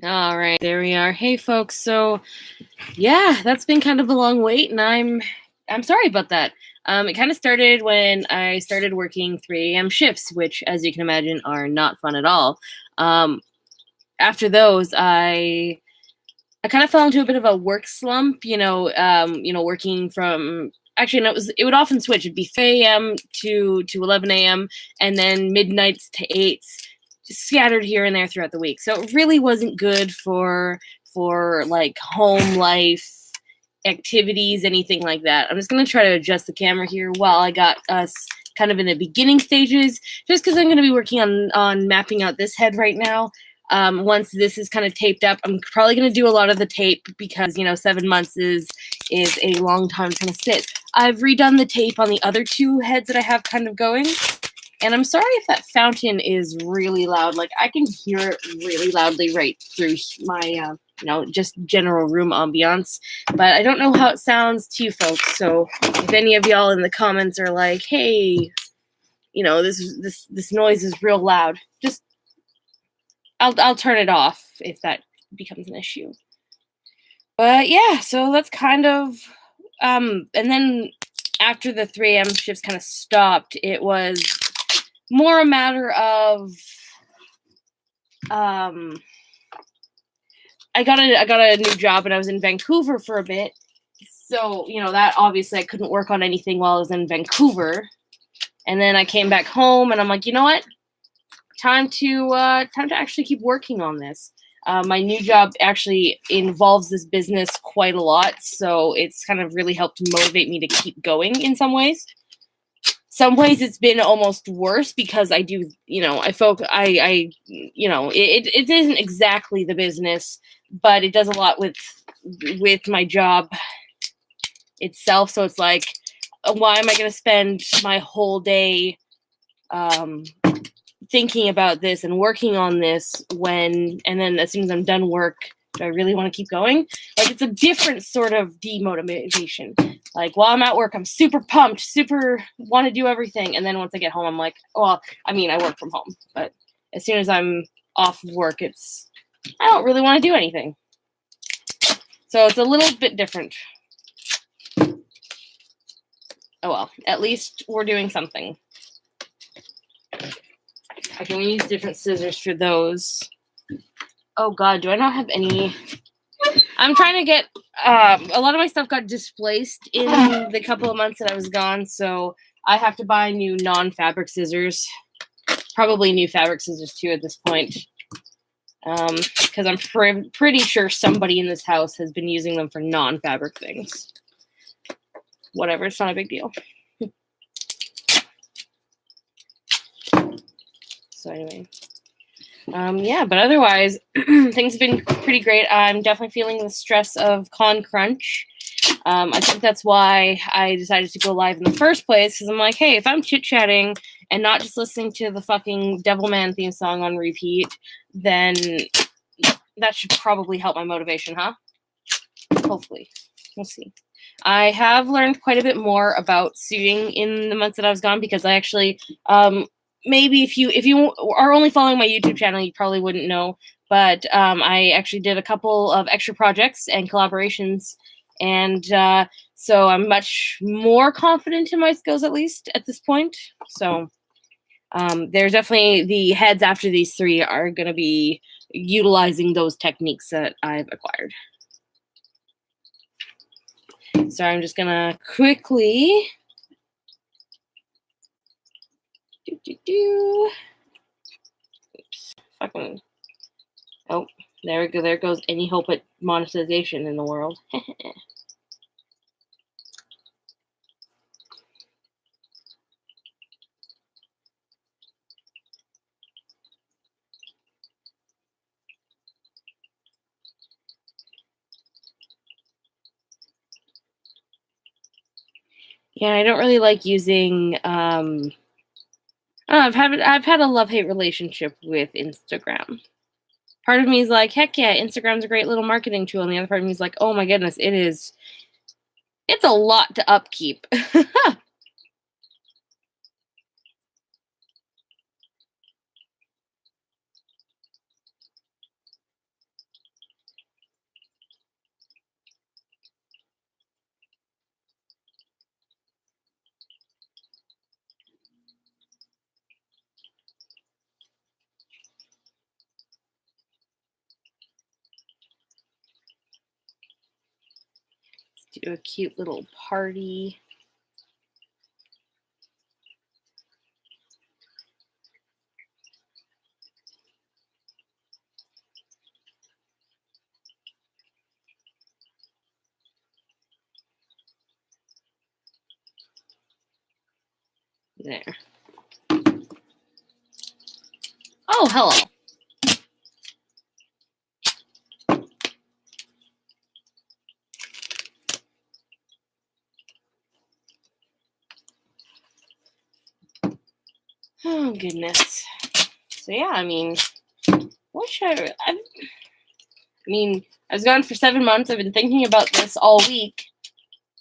All right, there we are. Hey, folks. So, yeah, that's been kind of a long wait, and I'm sorry about that. It kind of started when I started working 3 a.m. shifts, which, as you can imagine, are not fun at all. After those, I kind of fell into a bit of a work slump. Working from actually, no, it would often switch. It'd be 3 a.m. to 11 a.m. and then midnights to 8s, scattered here and there throughout the week. So it really wasn't good for like home life activities, anything like that. I'm just gonna try to adjust the camera here while I got us kind of in the beginning stages, just because I'm going to be working on mapping out this head right now. Once this is kind of taped up, I'm probably going to do a lot of the tape because 7 months is a long time to kind of sit. I've redone the tape on the other 2 heads that I have kind of going. And I'm sorry if that fountain is really loud. Like, I can hear it really loudly right through my, just general room ambiance. But I don't know how it sounds to you folks. So if any of y'all in the comments are like, hey, this noise is real loud, just, I'll turn it off if that becomes an issue. But yeah, so that's kind of, and then after the 3 a.m. shifts kind of stopped, it was more a matter of I got a new job and I was in Vancouver for a bit. So, that obviously I couldn't work on anything while I was in Vancouver. And then I came back home and I'm like, you know what? Time to actually keep working on this. My new job actually involves this business quite a lot, so it's kind of really helped motivate me to keep going in some ways. Some ways it's been almost worse because I do, it isn't exactly the business, but it does a lot with my job itself. So it's like, why am I going to spend my whole day thinking about this and working on this and then as soon as I'm done work, do I really want to keep going? Like, it's a different sort of demotivation. Like, while I'm at work, I'm super pumped, super want to do everything. And then once I get home, I'm like, well, I mean, I work from home, but as soon as I'm off of work, I don't really want to do anything. So it's a little bit different. Oh well, at least we're doing something. I can use different scissors for those. Oh God, do I not have any? I'm trying to get, a lot of my stuff got displaced in the couple of months that I was gone, so I have to buy new non-fabric scissors. Probably new fabric scissors too at this point. Because I'm pretty sure somebody in this house has been using them for non-fabric things. Whatever, it's not a big deal. So anyway. Yeah, but otherwise, things have been pretty great. I'm definitely feeling the stress of Con Crunch. I think that's why I decided to go live in the first place, because I'm like, hey, if I'm chit-chatting and not just listening to the fucking Devilman theme song on repeat, then that should probably help my motivation, huh? Hopefully. We'll see. I have learned quite a bit more about suiting in the months that I was gone, because I actually... maybe if you are only following my YouTube channel, you probably wouldn't know, but I actually did a couple of extra projects and collaborations, and so I'm much more confident in my skills, at least at this point. So there's definitely the heads after these 3 are going to be utilizing those techniques that I've acquired. So I'm just going to quickly... Oops. Fucking. Oh, there we go. There goes any hope at monetization in the world. Yeah, I don't really like using. I've had a love-hate relationship with Instagram. Part of me is like, heck yeah, Instagram's a great little marketing tool, and the other part of me is like, oh my goodness, it's a lot to upkeep. do a cute little party. There. Oh, hello. Oh, goodness. So, yeah, I mean, what should I mean, I was gone for 7 months. I've been thinking about this all week.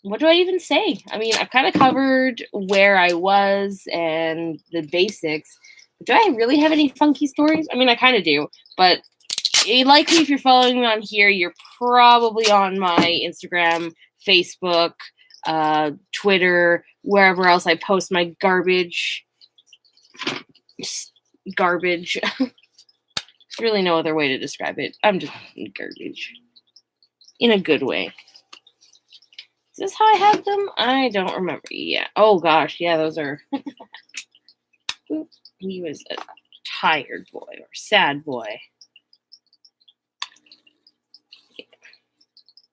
What do I even say? I mean, I've kind of covered where I was and the basics. Do I really have any funky stories? I mean, I kind of do, but likely if you're following me on here, you're probably on my Instagram, Facebook, Twitter, wherever else I post my garbage. Garbage. There's really no other way to describe it. I'm just garbage. In a good way. Is this how I have them? I don't remember. Yeah. Oh, gosh. Yeah, those are... He was a tired boy or sad boy.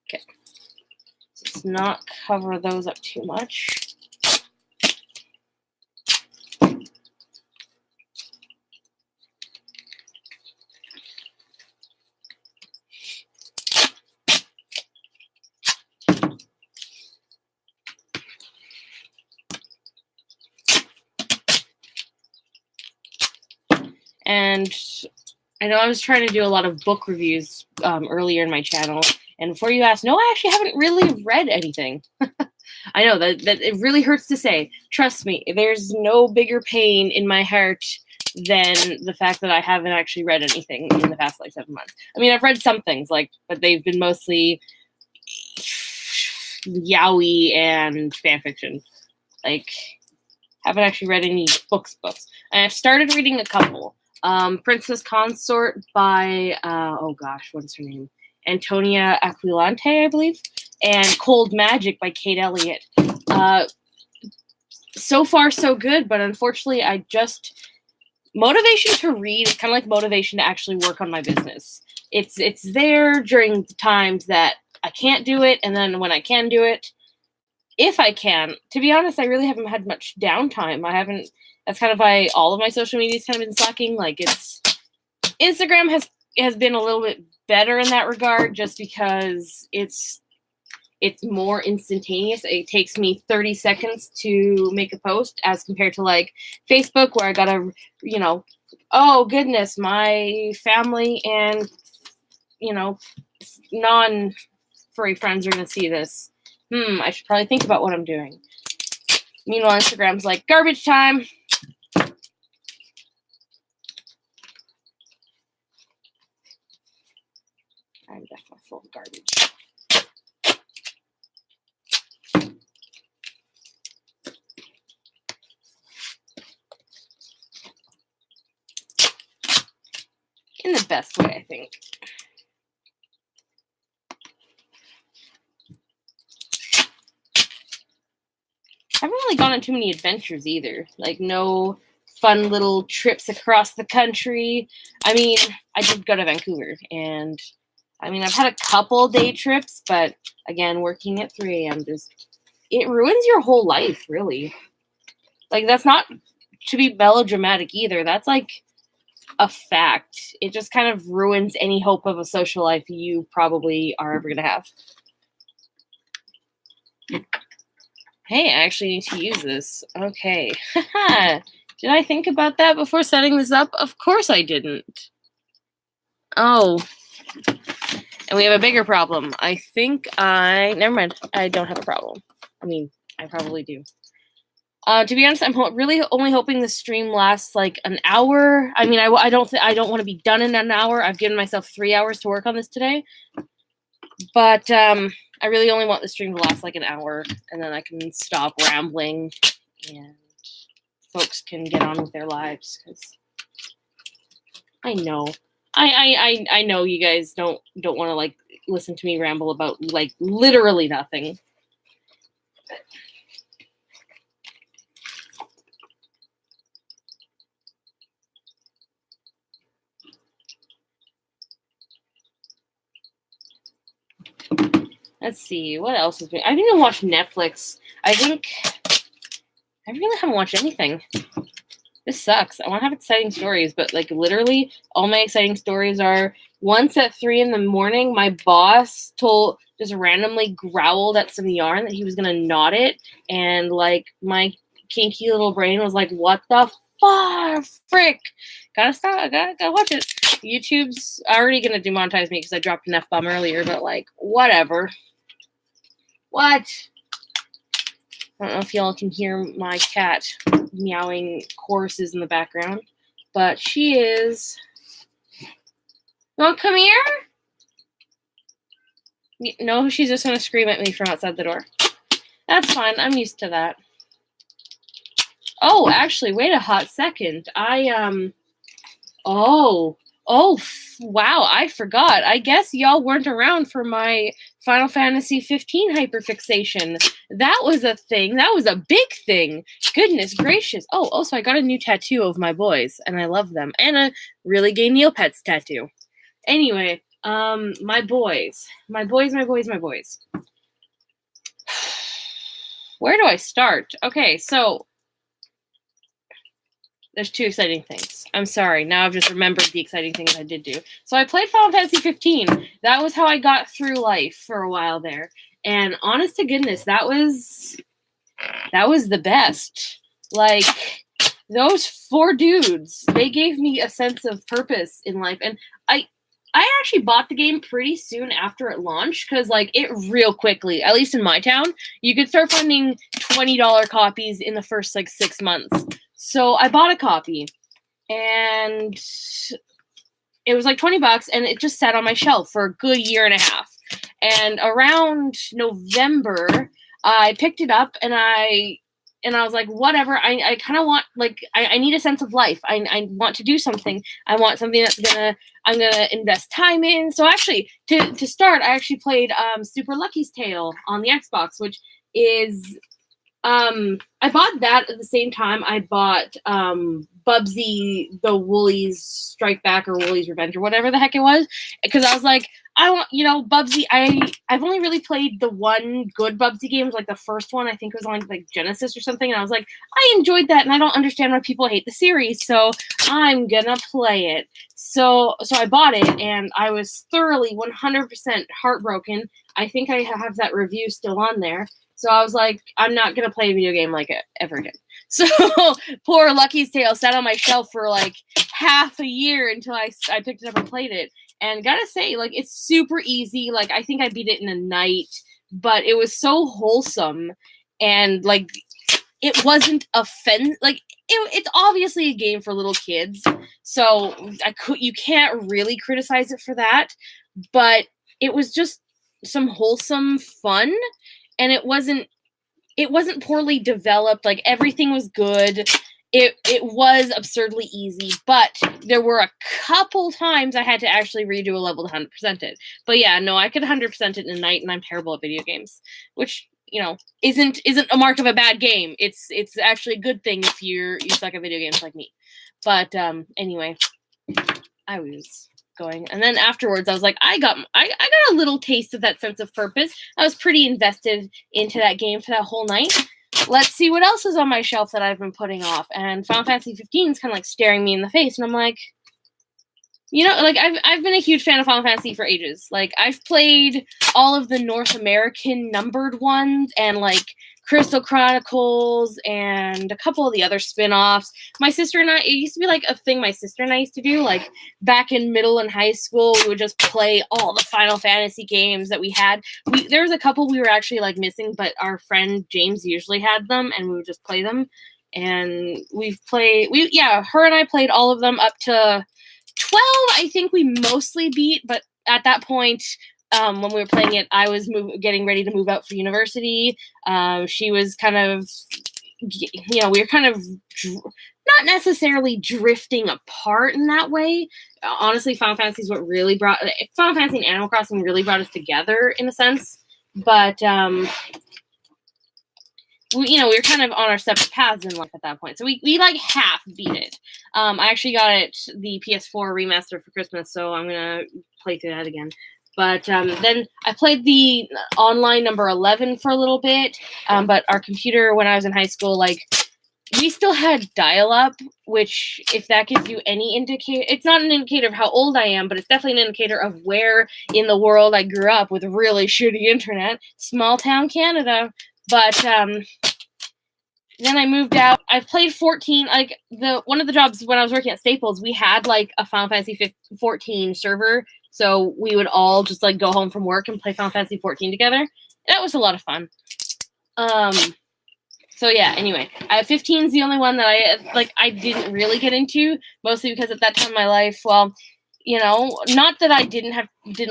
Okay. Let's not cover those up too much. And I know I was trying to do a lot of book reviews earlier in my channel. And before you ask, no, I actually haven't really read anything. I know that it really hurts to say. Trust me, there's no bigger pain in my heart than the fact that I haven't actually read anything in the past 7 months. I mean, I've read some things, but they've been mostly yaoi and fan fiction. Haven't actually read any books. And I've started reading a couple. Princess Consort by, oh gosh, what is her name? Antonia Aquilante, I believe. And Cold Magic by Kate Elliott. So far, so good, but unfortunately, motivation to read is kind of like motivation to actually work on my business. It's there during the times that I can't do it, and then when I can do it, if I can. To be honest, I really haven't had much downtime. That's kind of why all of my social media's kind of been sucking. Instagram has been a little bit better in that regard, just because it's more instantaneous. It takes me 30 seconds to make a post as compared to Facebook, where I gotta, oh goodness, my family and, non-furry friends are gonna see this. I should probably think about what I'm doing. Meanwhile, Instagram's like, garbage time. I'm definitely full of garbage. In the best way, I think. I haven't really gone on too many adventures either. No fun little trips across the country. I mean, I did go to Vancouver, and I mean, I've had a couple day trips, but again, working at 3 a.m. it ruins your whole life, really. That's not to be melodramatic either. That's a fact. It just kind of ruins any hope of a social life you probably are ever going to have. Hey, I actually need to use this. Okay. Did I think about that before setting this up? Of course I didn't. Oh. And we have a bigger problem. Never mind. I don't have a problem. I mean, I probably do. To be honest, I'm really only hoping the stream lasts an hour. I mean, I don't want to be done in an hour. I've given myself 3 hours to work on this today. But I really only want the stream to last an hour, and then I can stop rambling and folks can get on with their lives. Because I know, I know you guys don't want to listen to me ramble about literally nothing. Let's see, what else is. I didn't even watch Netflix. I think I really haven't watched anything. This sucks. I want to have exciting stories, but like literally all my exciting stories are once at 3 a.m, my boss just randomly growled at some yarn that he was gonna knot it, and like my kinky little brain was like, what the frick? Gotta stop, gotta watch it. YouTube's already gonna demonetize me because I dropped an F-bomb earlier, but like whatever. What? I don't know if y'all can hear my cat meowing choruses in the background, but she is. You want to come here? No, she's just going to scream at me from outside the door. That's fine. I'm used to that. Oh, actually, wait a hot second. Wow, I forgot. I guess y'all weren't around for my Final Fantasy 15 hyperfixation. That was a thing. That was a big thing. Goodness gracious. Oh, so I got a new tattoo of my boys, and I love them. And a really gay Neopets tattoo. Anyway, my boys. Where do I start? Okay, so there's 2 exciting things. I'm sorry. Now I've just remembered the exciting things I did do. So I played Final Fantasy 15. That was how I got through life for a while there. And honest to goodness, that was the best. Like, those 4 dudes, they gave me a sense of purpose in life. And I actually bought the game pretty soon after it launched because, like, it real quickly, at least in my town, you could start finding $20 copies in the first, like, 6 months. So I bought a copy, and it was like $20, and it just sat on my shelf for a good year and a half. And around November, I picked it up, and I was like, whatever. I kind of want, like, I need a sense of life. I want to do something. I want something I'm gonna invest time in. So actually, to start, I actually played Super Lucky's Tale on the Xbox, which is. I bought that at the same time I bought Bubsy the Woolies Strike Back or Woolies Revenge or whatever the heck it was, because I was like, I want, Bubsy. I've only really played the one good Bubsy game, like the first one. I think it was on like Genesis or something, and I was like, I enjoyed that, and I don't understand why people hate the series, so I'm gonna play it. So I bought it, and I was thoroughly 100% heartbroken. I think I have that review still on there. So I was like, I'm not going to play a video game like it ever again. So poor Lucky's Tale sat on my shelf for like half a year until I picked it up and played it. And gotta say, like, it's super easy. Like, I think I beat it in a night, but it was so wholesome. And like, it wasn't like, it's obviously a game for little kids. So you can't really criticize it for that. But it was just some wholesome fun. And it wasn't poorly developed. Like, everything was good. It was absurdly easy, but there were a couple times I had to actually redo a level to 100% it. But yeah, no, I could 100% it in a night, and I'm terrible at video games, which, isn't a mark of a bad game. It's actually a good thing if you suck at video games like me. But anyway, I was going, and then afterwards I was like, I got a little taste of that sense of purpose. I was pretty invested into that game for that whole night. Let's see what else is on my shelf that I've been putting off. And Final Fantasy 15 is kind of like staring me in the face, and I'm like, like, I've been a huge fan of Final Fantasy for ages. Like, I've played all of the North American numbered ones, and like Crystal Chronicles and a couple of the other spin-offs. My sister and I, it used to be like a thing my sister and I used to do, like back in middle and high school, we would just play all the Final Fantasy games that we had. There was a couple we were actually like missing, but our friend James usually had them, and we would just play them. And her and I played all of them up to 12, I think we mostly beat, but at that point, when we were playing it, I was getting ready to move out for university. She was kind of, we were kind of not necessarily drifting apart in that way. Honestly, Final Fantasy and Animal Crossing really brought us together in a sense. But we were kind of on our separate paths in life at that point. So we like half beat it. I actually got the PS4 remaster for Christmas, so I'm gonna play through that again. But then I played the online number 11 for a little bit. But our computer when I was in high school, like, we still had dial-up, which, if that gives you any indicator, it's not an indicator of how old I am, but it's definitely an indicator of where in the world I grew up with really shitty internet. Small town Canada. But then I moved out. I've played 14. Like, one of the jobs when I was working at Staples, we had like a Final Fantasy 14 server, so we would all just like go home from work and play Final Fantasy 14 together. That was a lot of fun. So yeah, anyway, 15 is the only one that I didn't really get into, mostly because at that time in my life, well, not that I didn't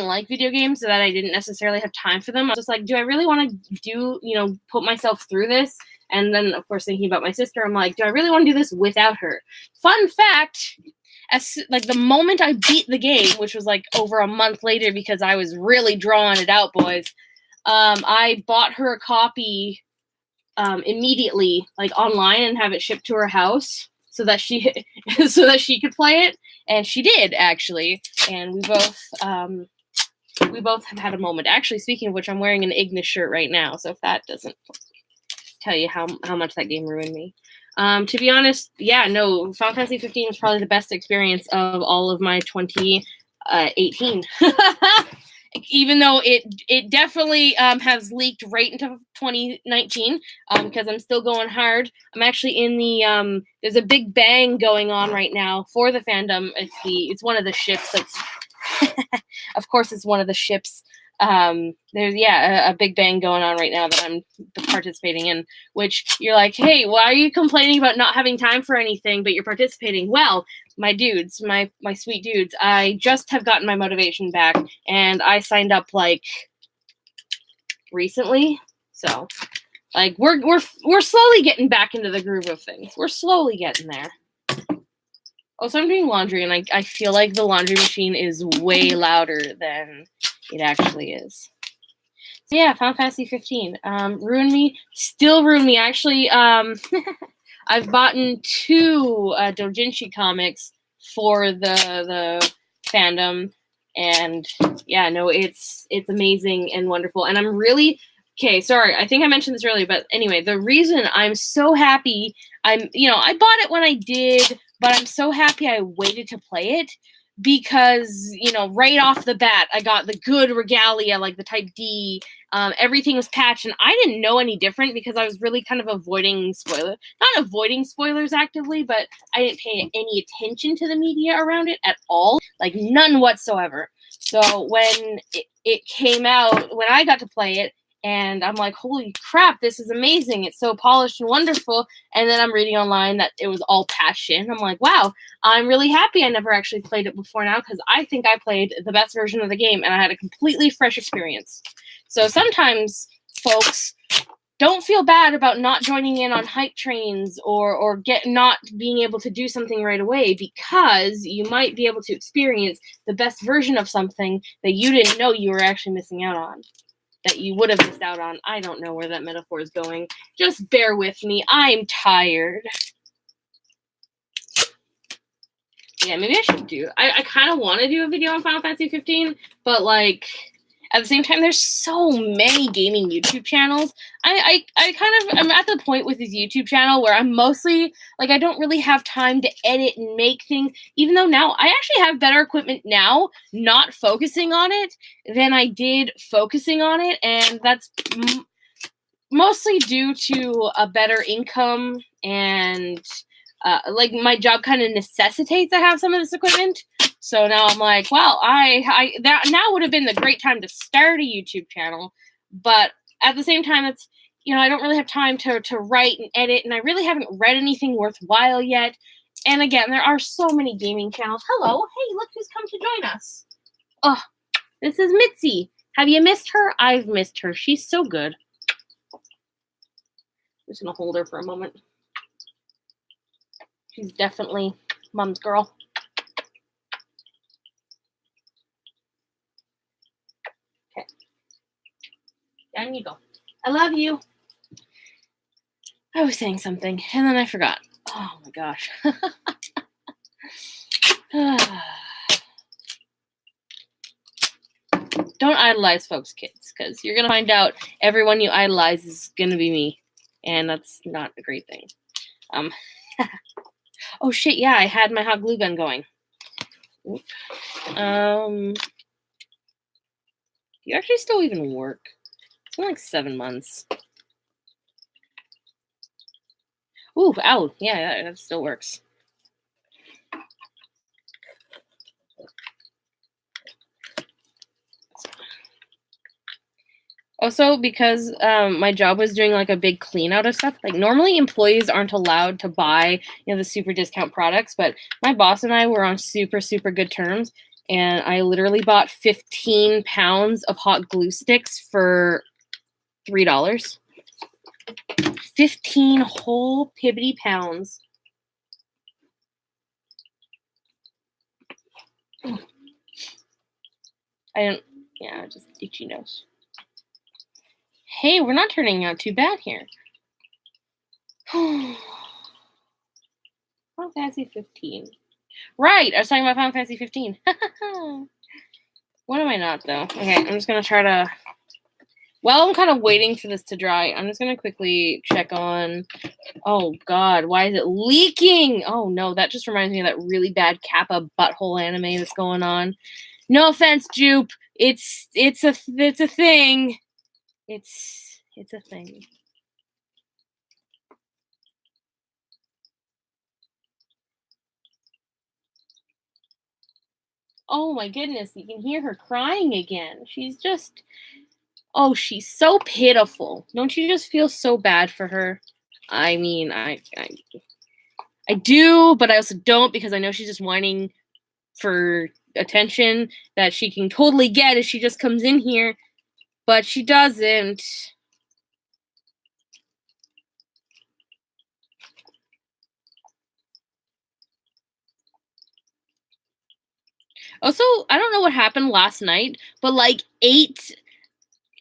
like video games, that I didn't necessarily have time for them. I was just like, do I really want to put myself through this? And then, of course, thinking about my sister, I'm like, do I really want to do this without her? Fun fact, the moment I beat the game, which was like over a month later because I was really drawing it out, boys, I bought her a copy immediately, like online, and have it shipped to her house so that she could play it, and she did actually, and we both have had a moment. Actually, speaking of which, I'm wearing an Ignis shirt right now, so if that doesn't tell you how much that game ruined me. To be honest, yeah, no, Final Fantasy 15 was probably the best experience of all of my 2018. Even though it definitely has leaked right into 2019, because I'm still going hard. I'm actually in the there's a big bang going on right now for the fandom. It's one of the ships that's of course it's one of the ships. There's a big bang going on right now that I'm participating in, which you're like, hey, why are you complaining about not having time for anything but you're participating? Well, my dudes, my sweet dudes, I just have gotten my motivation back, and I signed up like recently, so like we're slowly getting back into the groove of things. We're slowly getting there. Also, I'm doing laundry, and I feel like the laundry machine is way louder than it actually is. So yeah, Final Fantasy 15. Still ruined me. Actually, I've bought 2 doujinshi comics for the fandom, and yeah, no, it's amazing and wonderful. And I'm really sorry, I think I mentioned this earlier, but anyway, the reason I'm so happy, I bought it when I did, but I'm so happy I waited to play it because, right off the bat, I got the good regalia, like the Type D. Everything was patched, and I didn't know any different because I was really kind of avoiding spoilers. Not avoiding spoilers actively, but I didn't pay any attention to the media around it at all. Like, none whatsoever. So when it came out, when I got to play it, and I'm like, holy crap, this is amazing. It's so polished and wonderful. And then I'm reading online that it was all patched in. I'm like, wow, I'm really happy I never actually played it before now, because I think I played the best version of the game and I had a completely fresh experience. So sometimes, folks, don't feel bad about not joining in on hype trains or not being able to do something right away, because you might be able to experience the best version of something that you didn't know you were actually missing out on. That you would have missed out on. I don't know where that metaphor is going. Just bear with me. I'm tired. Yeah, maybe I should I kind of want to do a video on Final Fantasy 15, but like at the same time, there's so many gaming YouTube channels. I I'm at the point with this YouTube channel where I'm mostly like, I don't really have time to edit and make things, even though now I actually have better equipment now, not focusing on it, than I did focusing on it. And that's mostly due to a better income, and like my job kind of necessitates I have some of this equipment. So now I'm like, well, that now would have been the great time to start a YouTube channel, but at the same time, it's I don't really have time to write and edit, and I really haven't read anything worthwhile yet. And again, there are so many gaming channels. Hello, hey, look who's come to join us. Oh, this is Mitzi. Have you missed her? I've missed her. She's so good. I'm just gonna hold her for a moment. She's definitely mom's girl. Okay. Down you go. I love you. I was saying something, and then I forgot. Oh my gosh. Don't idolize folks' kids, because you're going to find out everyone you idolize is going to be me, and that's not a great thing. Oh shit, yeah, I had my hot glue gun going. Do you actually still even work? It's been like 7 months. Ooh, ow, yeah, that still works. Also, because my job was doing like a big clean out of stuff. Like normally employees aren't allowed to buy, the super discount products, but my boss and I were on super, super good terms. And I literally bought 15 pounds of hot glue sticks for $3. 15 whole pibbity pounds. Just itchy nose. Hey, we're not turning out too bad here. Final Fantasy 15. Right, I was talking about Final Fantasy 15. What am I not, though? Okay, I'm just going to try to... While I'm kind of waiting for this to dry, I'm just going to quickly check on... Oh, God, why is it leaking? Oh, no, that just reminds me of that really bad Kappa butthole anime that's going on. No offense, Jupe. It's a thing. It's a thing. Oh my goodness, you can hear her crying again. She's just, oh, she's so pitiful. Don't you just feel so bad for her? I mean, I do, but I also don't, because I know she's just whining for attention that she can totally get if she just comes in here, but she doesn't. Also, I don't know what happened last night, but like 8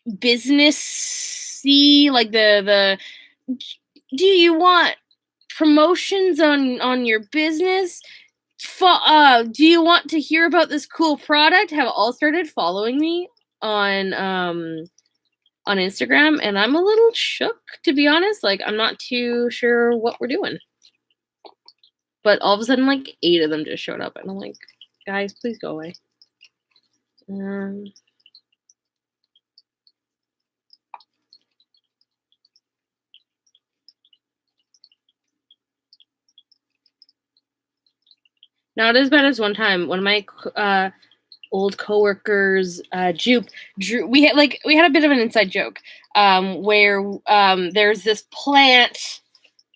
businessy, like the do you want promotions on your business? Do you want to hear about this cool product? Have all started following me on Instagram, and I'm a little shook, to be honest. Like, I'm not too sure what we're doing. But all of a sudden, like 8 of them just showed up, and I'm like, guys, please go away. Not as bad as one time. One of my old coworkers, Drew. We had a bit of an inside joke where there's this plant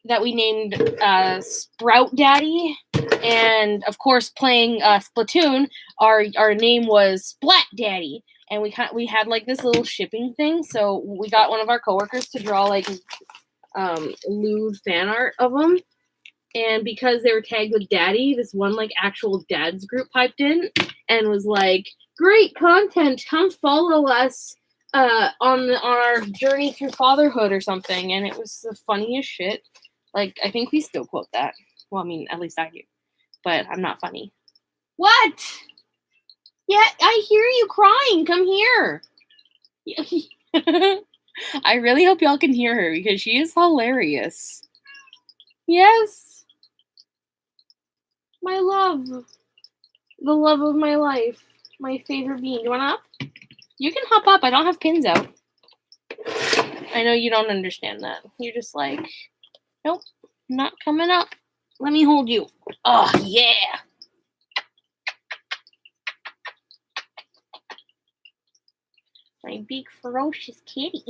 that we named Sprout Daddy, and of course, playing Splatoon, our name was Splat Daddy, and we had like this little shipping thing. So we got one of our coworkers to draw like lewd fan art of them. And because they were tagged with Daddy, this one like actual dads group piped in and was like, "Great content! Come follow us on our journey through fatherhood or something." And it was the funniest shit. Like, I think we still quote that. Well, I mean, at least I do. But I'm not funny. What? Yeah, I hear you crying. Come here. I really hope y'all can hear her because she is hilarious. Yes. My love. The love of my life. My favorite being. You want up? You can hop up. I don't have pins out. I know you don't understand that. You're just like, nope, not coming up. Let me hold you. Oh, yeah. My big, ferocious kitty.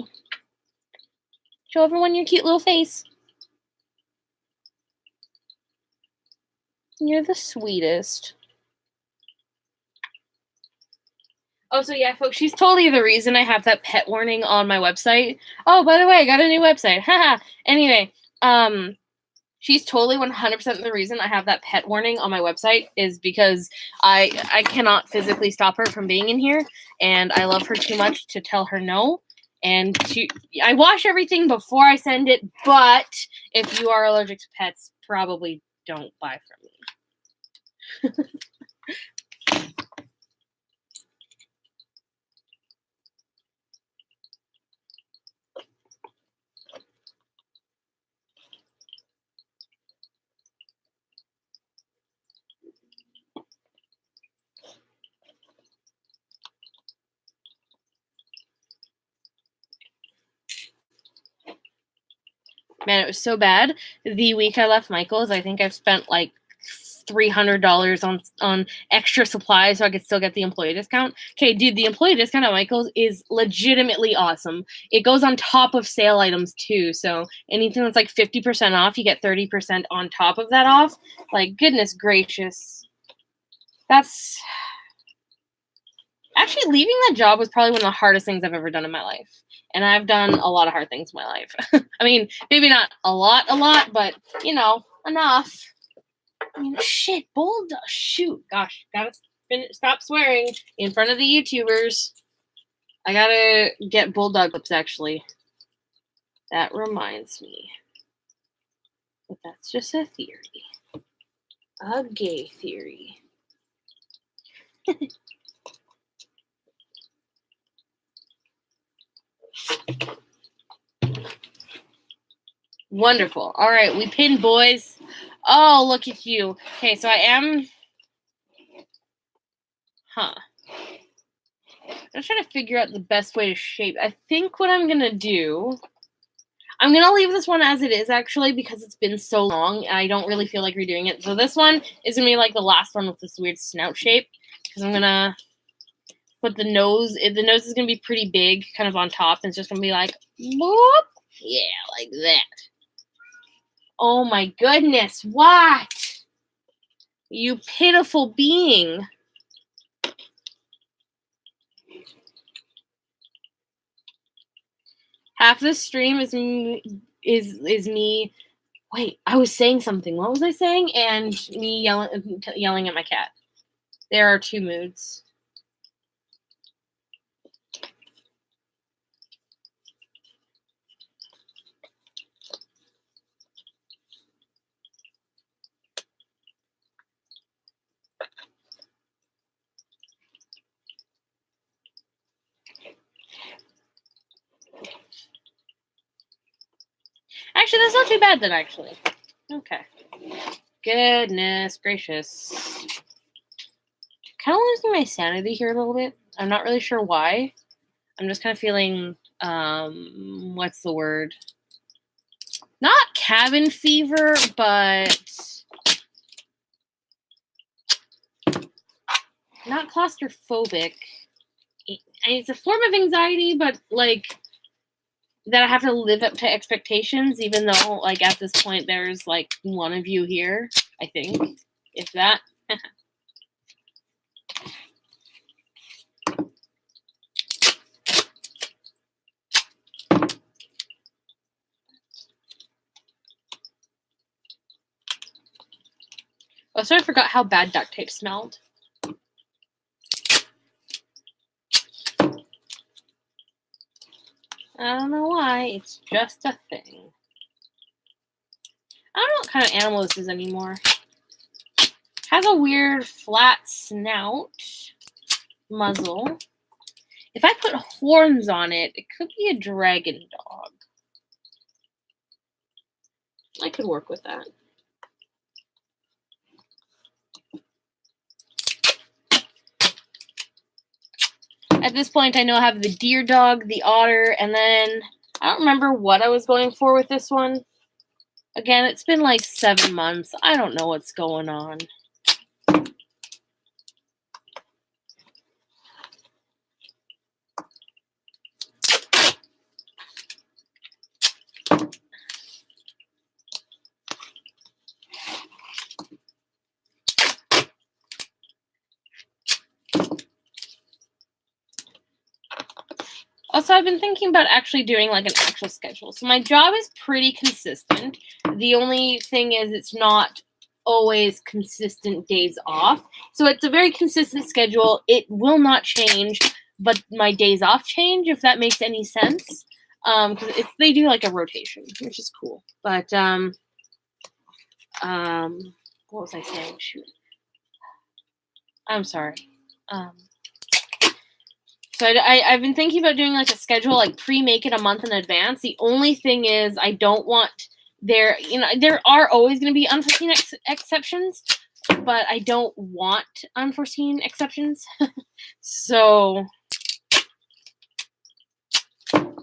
Show everyone your cute little face. You're the sweetest. Oh, so yeah, folks, she's totally the reason I have that pet warning on my website. Oh, by the way, I got a new website. Haha. Anyway, she's totally 100% the reason I have that pet warning on my website is because I cannot physically stop her from being in here, and I love her too much to tell her no. And I wash everything before I send it, but if you are allergic to pets, probably don't buy from me. Man, it was so bad. The week I left Michael's, I think I've spent like $300 on extra supplies so I could still get the employee discount. Okay, dude, the employee discount at Michael's is legitimately awesome. It goes on top of sale items too. So anything that's like 50% off, you get 30% on top of that off. Like, goodness gracious. That's actually, leaving that job was probably one of the hardest things I've ever done in my life. And I've done a lot of hard things in my life. I mean, maybe not a lot, but, you know, enough. I mean, shit, bulldog. Shoot, gosh, gotta stop swearing in front of the YouTubers. I gotta get bulldog clips, actually. That reminds me. But that's just a theory. A gay theory. Wonderful. All right, we pinned, boys. Oh, look at you. Okay, so I am... I'm trying to figure out the best way to shape. I think what I'm going to do... I'm going to leave this one as it is, actually, because it's been so long. I don't really feel like redoing it. So this one is going to be like the last one with this weird snout shape. Because I'm going to put the nose... The nose is going to be pretty big, kind of on top. And it's just going to be like... Whoop! Yeah, like that. Oh my goodness, what? You pitiful being. Half the stream is me. Wait, I was saying something. What was I saying? And me yelling at my cat. There are two moods. Actually, that's not too bad then, actually. Okay. Goodness gracious. Kind of losing my sanity here a little bit. I'm not really sure why. I'm just kind of feeling, what's the word? Not cabin fever, but not claustrophobic. It's a form of anxiety, but like that I have to live up to expectations, even though like at this point there's like one of you here, I think, if that. Oh, so I forgot how bad duct tape smelled. I don't know why. It's just a thing. I don't know what kind of animal this is anymore. Has a weird flat snout, muzzle. If I put horns on it, it could be a dragon dog. I could work with that. At this point, I know I have the deer dog, the otter, and then I don't remember what I was going for with this one. Again, it's been like 7 months. I don't know what's going on. Also, I've been thinking about actually doing like an actual schedule. So my job is pretty consistent. The only thing is it's not always consistent days off. So it's a very consistent schedule. It will not change. but my days off change, if that makes any sense. Because they do like a rotation, which is cool. But what was I saying? Shoot, I'm sorry. So I've been thinking about doing like a schedule, like pre-make it a month in advance. The only thing is I don't want there are always going to be unforeseen exceptions, but I don't want unforeseen exceptions. So,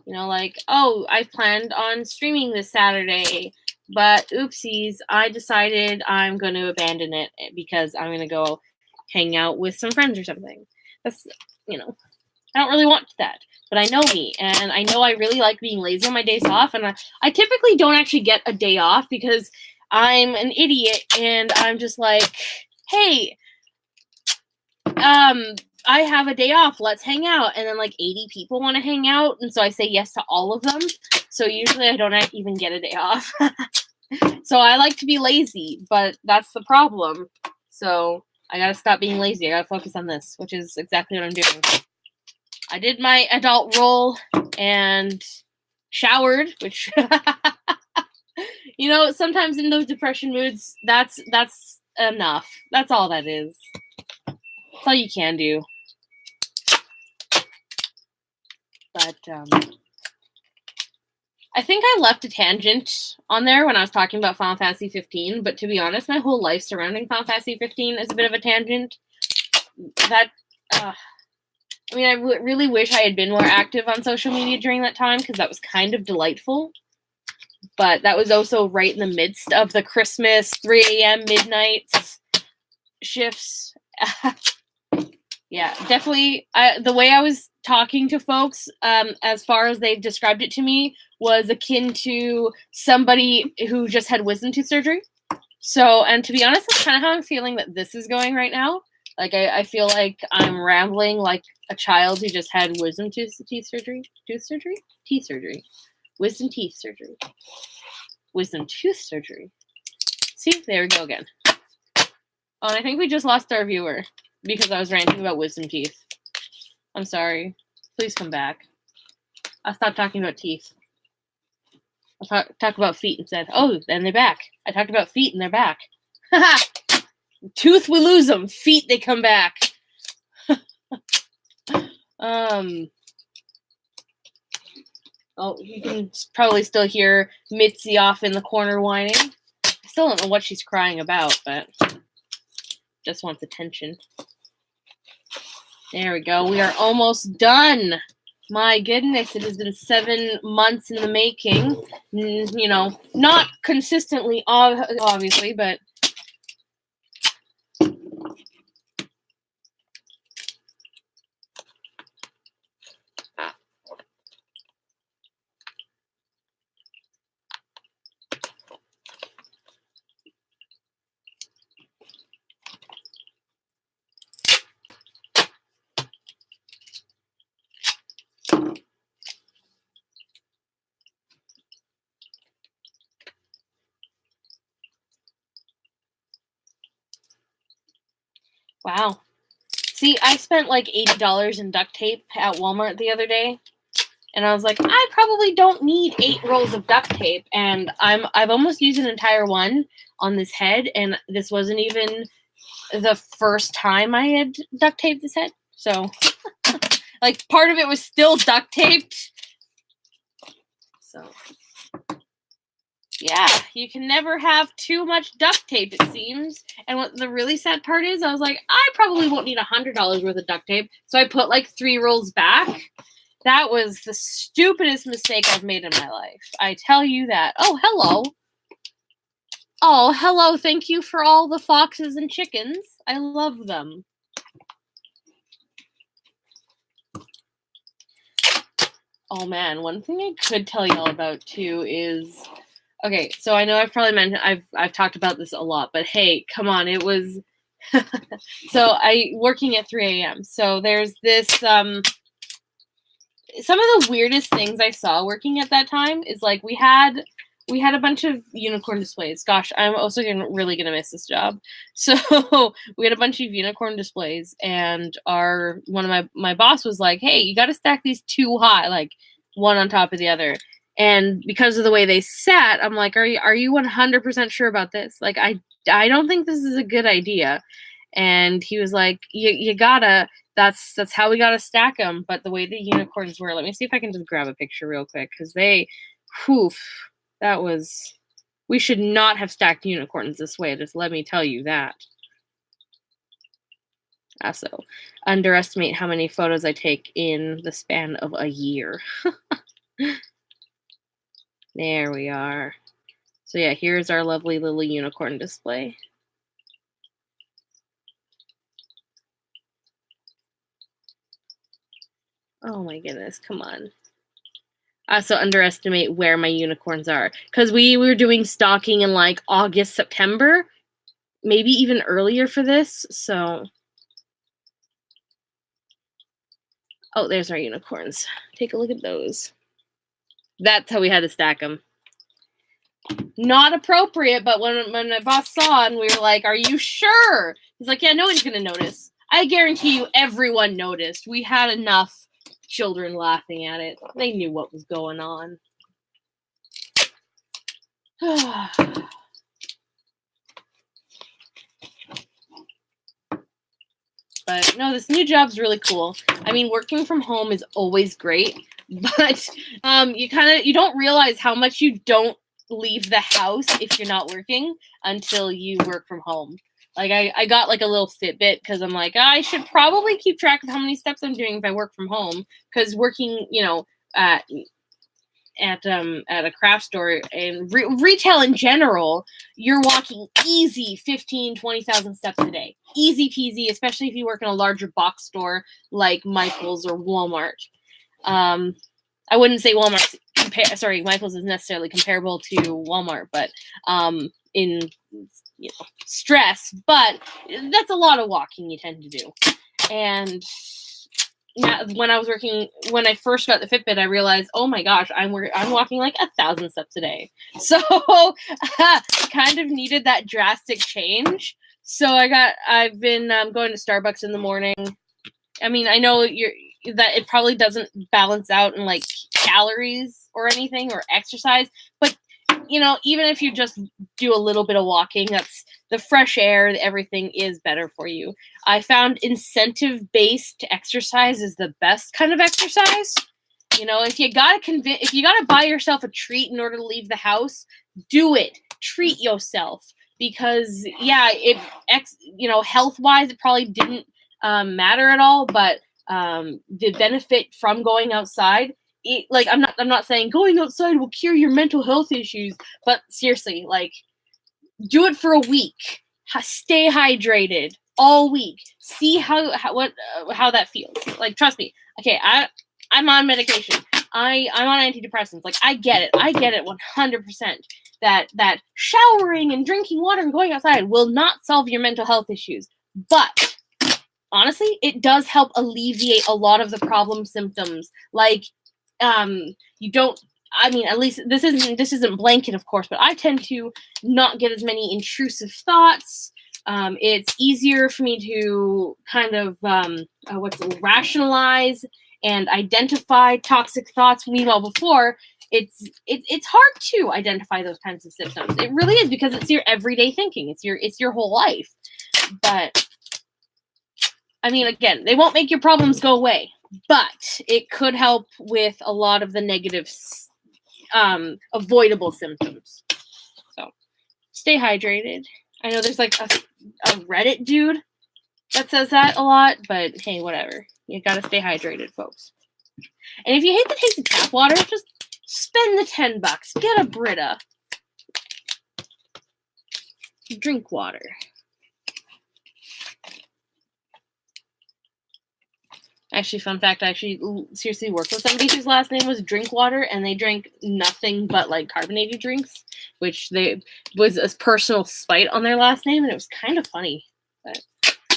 like, oh, I planned on streaming this Saturday, but oopsies, I decided I'm going to abandon it because I'm going to go hang out with some friends or something. That's, I don't really want that, but I know me, and I know I really like being lazy on my days off, and I typically don't actually get a day off because I'm an idiot, and I'm just like, hey, I have a day off, let's hang out, and then like 80 people want to hang out, and so I say yes to all of them, so usually I don't even get a day off. So I like to be lazy, but that's the problem. So I gotta stop being lazy, I gotta focus on this, which is exactly what I'm doing. I did my adult role and showered, which, sometimes in those depression moods, that's enough. That's all that is. That's all you can do. But I think I left a tangent on there when I was talking about Final Fantasy 15, but to be honest, my whole life surrounding Final Fantasy 15 is a bit of a tangent. I really wish I had been more active on social media during that time because that was kind of delightful. But that was also right in the midst of the Christmas 3 a.m. midnights shifts. Yeah, definitely. The way I was talking to folks, as far as they've described it to me, was akin to somebody who just had wisdom tooth surgery. So, and to be honest, that's kind of how I'm feeling that this is going right now. Like, I feel like I'm rambling like a child who just had wisdom teeth surgery. Wisdom teeth surgery. Wisdom tooth surgery. See, there we go again. Oh, and I think we just lost our viewer because I was ranting about wisdom teeth. I'm sorry. Please come back. I'll stop talking about teeth. I'll talk about feet instead. Oh, and they're back. I talked about feet and they're back. Haha! Tooth, we lose them. Feet, they come back. Oh, you can probably still hear Mitzi off in the corner whining. I still don't know what she's crying about, but just wants attention. There we go. We are almost done. My goodness, it has been 7 months in the making. Not consistently, obviously, but wow. See, I spent like $80 in duct tape at Walmart the other day, and I was like, I probably don't need 8 rolls of duct tape, and I've almost used an entire one on this head, and this wasn't even the first time I had duct taped this head. So, like, part of it was still duct taped. So, yeah, you can never have too much duct tape, it seems. And what the really sad part is, I was like, I probably won't need $100 worth of duct tape. So I put like 3 rolls back. That was the stupidest mistake I've made in my life. I tell you that. Oh, hello. Oh, hello. Thank you for all the foxes and chickens. I love them. Oh, man. One thing I could tell y'all about, too, is... Okay, so I know I've probably mentioned... I've talked about this a lot, but hey, come on. It was... So, working at 3 a.m. So, there's this... Some of the weirdest things I saw working at that time is, like, we had we had a bunch of unicorn displays. Gosh, I'm also really gonna miss this job. So we had a bunch of unicorn displays, and one of my boss was like, "Hey, you got to stack these two high, like one on top of the other." And because of the way they sat, I'm like, "Are you 100% sure about this? Like, I don't think this is a good idea." And he was like, "You gotta. That's how we gotta stack them." But the way the unicorns were, let me see if I can just grab a picture real quick, because whew, that was. We should not have stacked unicorns this way. Just let me tell you that. Also, underestimate how many photos I take in the span of a year. There we are. So yeah, here's our lovely little unicorn display. Oh my goodness, come on. I also underestimate where my unicorns are, because we were doing stocking in like August, September, maybe even earlier for this. So, oh, there's our unicorns. Take a look at those. That's how we had to stack them. Not appropriate, but when my boss saw and we were like, "Are you sure?" He's like, "Yeah, no one's gonna notice. I guarantee you, everyone noticed. We had enough children laughing at it. They knew what was going on." But no, this new job's really cool. I mean, working from home is always great, but you don't realize how much you don't leave the house if you're not working until you work from home. Like I got like a little Fitbit because I'm like, I should probably keep track of how many steps I'm doing if I work from home, because working, at a craft store and retail in general, you're walking easy 20,000 steps a day. Easy peasy, especially if you work in a larger box store like Michael's or Walmart. I wouldn't say Michael's is necessarily comparable to Walmart, but in stress, but that's a lot of walking you tend to do. And when I first got the Fitbit, I realized, oh my gosh, I'm walking like 1,000 steps a day. So kind of needed that drastic change. So I've been going to Starbucks in the morning. I mean, I know that it probably doesn't balance out in like calories or anything or exercise, but even if you just do a little bit of walking, that's the fresh air, everything is better for you. I found incentive-based exercise is the best kind of exercise. If you gotta buy yourself a treat in order to leave the house, do it. Treat yourself, because health-wise, it probably didn't matter at all, but the benefit from going outside. I'm not saying going outside will cure your mental health issues, but seriously, like, do it for a week. Stay hydrated all week. See how that feels. Like, trust me. Okay, I'm on medication. I'm on antidepressants. Like, I get it 100%. That showering and drinking water and going outside will not solve your mental health issues, but honestly, it does help alleviate a lot of the problem symptoms. Like, at least this isn't blanket, of course, but I tend to not get as many intrusive thoughts. It's easier for me to kind of rationalize and identify toxic thoughts. Meanwhile, before, it's hard to identify those kinds of symptoms. It really is, because it's your everyday thinking. It's your whole life. But I mean, again, they won't make your problems go away, but it could help with a lot of the negative, avoidable symptoms. So stay hydrated. I know there's like a Reddit dude that says that a lot, but hey, whatever. You gotta stay hydrated, folks. And if you hate the taste of tap water, just spend the $10. Get a Brita. Drink water. Actually, fun fact, I actually seriously worked with somebody whose last name was Drinkwater, and they drank nothing but like carbonated drinks, which was a personal spite on their last name, and it was kind of funny. But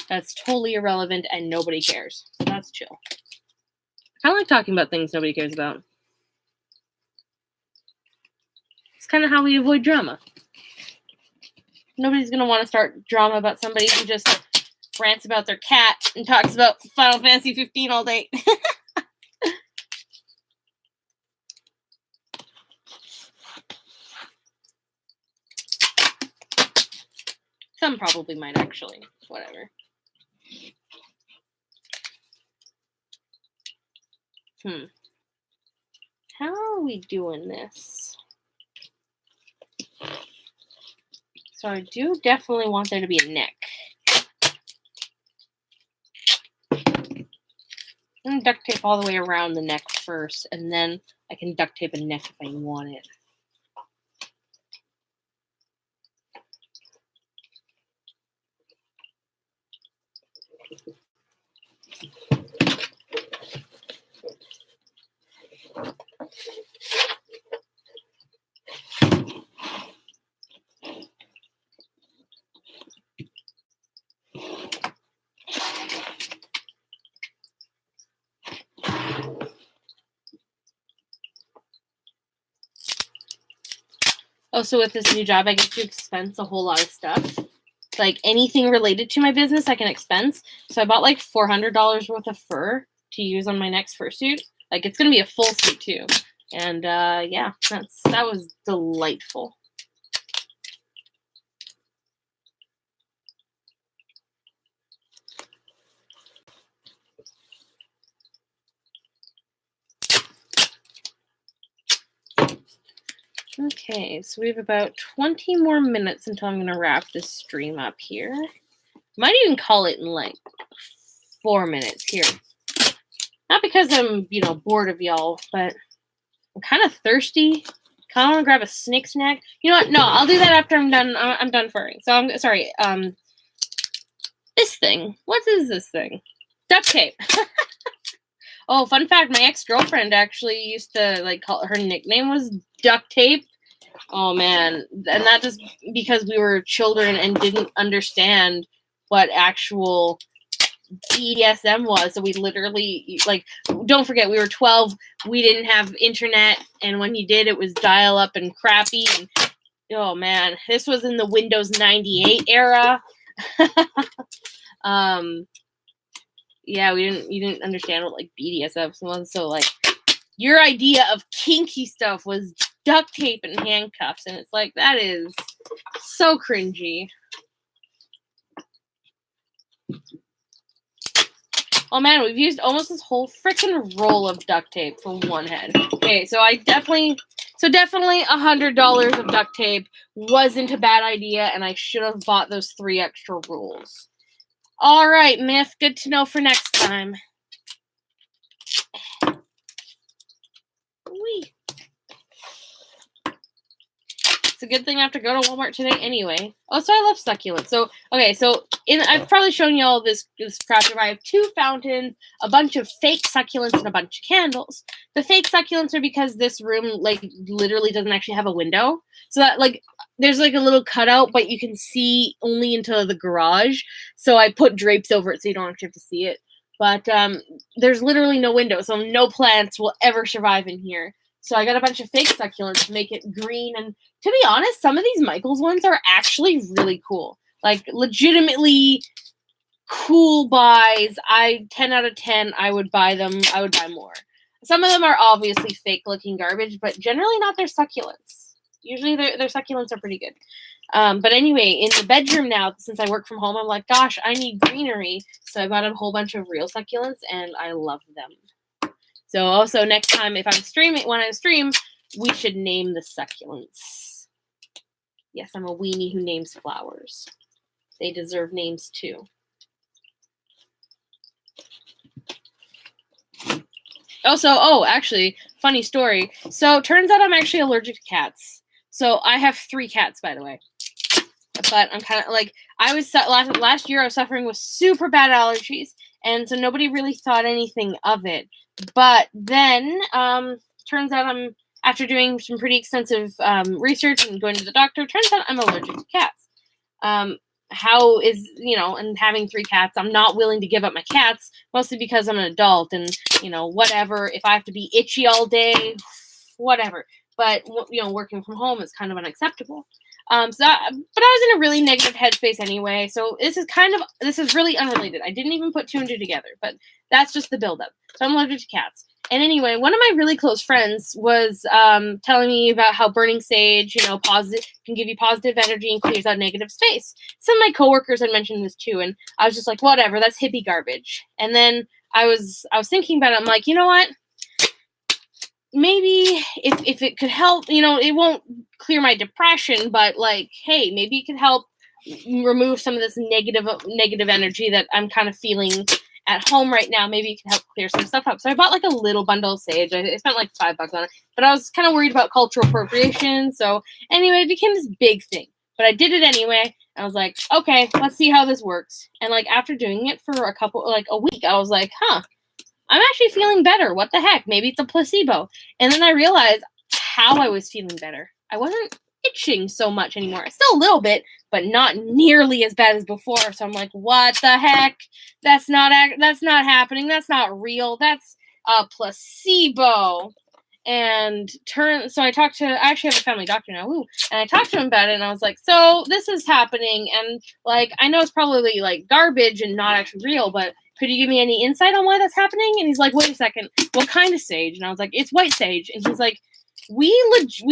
that's totally irrelevant, and nobody cares. So that's chill. I kind of like talking about things nobody cares about. It's kind of how we avoid drama. Nobody's going to want to start drama about somebody who just rants about their cat and talks about Final Fantasy 15 all day. Some probably might, actually. Whatever. How are we doing this? So I do definitely want there to be a neck. I'm going to duct tape all the way around the neck first, and then I can duct tape a neck if I want it. Also, with this new job, I get to expense a whole lot of stuff. Like anything related to my business, I can expense. So I bought like $400 worth of fur to use on my next fursuit. Like it's gonna be a full suit too, and yeah, that was delightful. Okay, so we have about 20 more minutes until I'm going to wrap this stream up here. Might even call it in like 4 minutes here. Not because I'm, bored of y'all, but I'm kind of thirsty. Kind of want to grab a snake snack. You know what? No, I'll do that after I'm done. I'm done furring. So I'm sorry. This thing. What is this thing? Duct tape. Oh, fun fact, my ex-girlfriend actually used to, call her nickname was Duct Tape. Oh, man. And that just because we were children and didn't understand what actual BDSM was. So we literally, don't forget, we were 12. We didn't have internet. And when you did, it was dial-up and crappy. And, oh, man. This was in the Windows 98 era. Yeah, you didn't understand what BDSM was, so your idea of kinky stuff was duct tape and handcuffs, and it's that is so cringy. Oh man, we've used almost this whole freaking roll of duct tape for one head. Okay, so definitely $100 of duct tape wasn't a bad idea, and I should have bought those 3 extra rolls. All right, Myth. Good to know for next time. Whee. It's a good thing I have to go to Walmart today anyway. Oh, so I love succulents. So, okay, I've probably shown you all this crap. I have 2 fountains, a bunch of fake succulents, and a bunch of candles. The fake succulents are because this room, literally doesn't actually have a window. So that, there's a little cutout, but you can see only into the garage. So I put drapes over it so you don't actually have to see it. But there's literally no window, so no plants will ever survive in here. So I got a bunch of fake succulents to make it green. And to be honest, some of these Michaels ones are actually really cool. Legitimately cool buys. 10 out of 10, I would buy them. I would buy more. Some of them are obviously fake looking garbage, but generally not their succulents. Usually their succulents are pretty good. But anyway, in the bedroom now, since I work from home, I'm like, gosh, I need greenery. So I bought a whole bunch of real succulents, and I love them. So also next time, when I stream, we should name the succulents. Yes, I'm a weenie who names flowers. They deserve names too. Also, actually, funny story. So turns out I'm actually allergic to cats. So I have 3 cats, by the way. But I'm kind of last year I was suffering with super bad allergies, and so nobody really thought anything of it. But then turns out after doing some pretty extensive research and going to the doctor, turns out I'm allergic to cats. And having 3 cats, I'm not willing to give up my cats, mostly because I'm an adult and, whatever. If I have to be itchy all day, whatever. but working from home is kind of unacceptable. But I was in a really negative headspace anyway. So this is really unrelated. I didn't even put two and two together, but that's just the buildup. So I'm allergic to cats. And anyway, one of my really close friends was telling me about how burning sage, positive can give you positive energy and clears out negative space. Some of my coworkers had mentioned this too, and I was just like, whatever, that's hippie garbage. And then I was thinking about it. I'm like, you know what? Maybe if it could help, it won't clear my depression, but like, hey, maybe it could help remove some of this negative energy that I'm kind of feeling at home right now. Maybe it can help clear some stuff up. So I bought like a little bundle of sage. I spent like $5 on it, but I was kind of worried about cultural appropriation. So anyway, it became this big thing, but I did it anyway. I was like, okay, let's see how this works. And like after doing it for a week, I was like, I'm actually feeling better. What the heck? Maybe it's a placebo. And then I realized how I was feeling better. I wasn't itching so much anymore. Still a little bit, but not nearly as bad as before. So I'm like, what the heck? That's not happening. That's not real. That's a placebo. And so I actually have a family doctor now. And I talked to him about it, and I was like, so this is happening, and like I know it's probably like garbage and not actually real, but could you give me any insight on why that's happening? And he's like, wait a second, what kind of sage? And I was like, it's white sage. And he's like, we